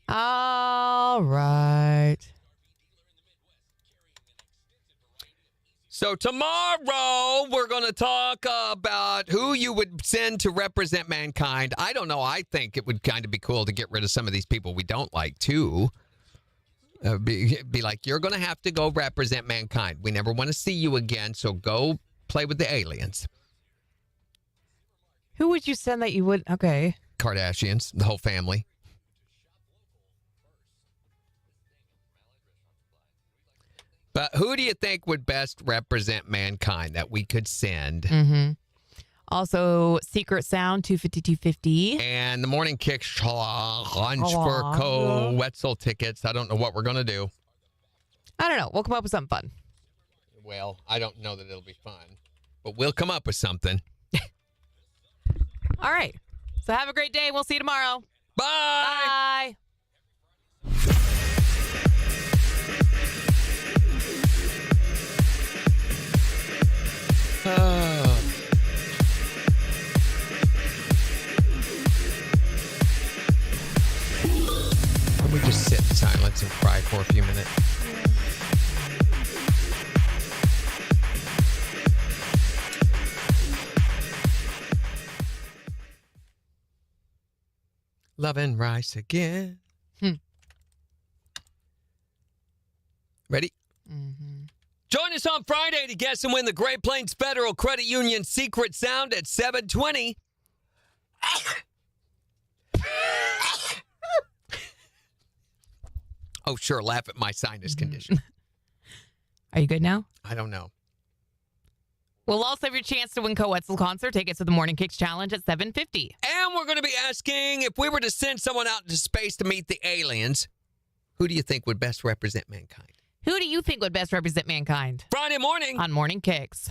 All right. So tomorrow we're going to talk about who you would send to represent mankind. I don't know. I think it would kind of be cool to get rid of some of these people we don't like, too. Be like, you're going to have to go represent mankind. We never want to see you again, so go play with the aliens. Who would you send that you would? Okay. Kardashians, the whole family. But who do you think would best represent mankind that we could send? Mm-hmm. Also, Secret Sound, 250-250. And the Morning Kick Challenge for Wetzel tickets. I don't know what we're going to do. I don't know. We'll come up with something fun. Well, I don't know that it'll be fun. But we'll come up with something. All right. So have a great day. We'll see you tomorrow. Bye. Bye. Can we just sit in silence and cry for a few minutes? Love and rise again. Ready? Mm-hmm. Join us on Friday to guess and win the Great Plains Federal Credit Union Secret Sound at 7:20. Oh, sure. Laugh at my sinus condition. Are you good now? I don't know. We'll also have your chance to win Co-Wetzel concert tickets to the Morning Kicks Challenge at 7:50. And we're going to be asking, if we were to send someone out into space to meet the aliens, who do you think would best represent mankind? Who do you think would best represent mankind? Friday morning On Morning Kicks.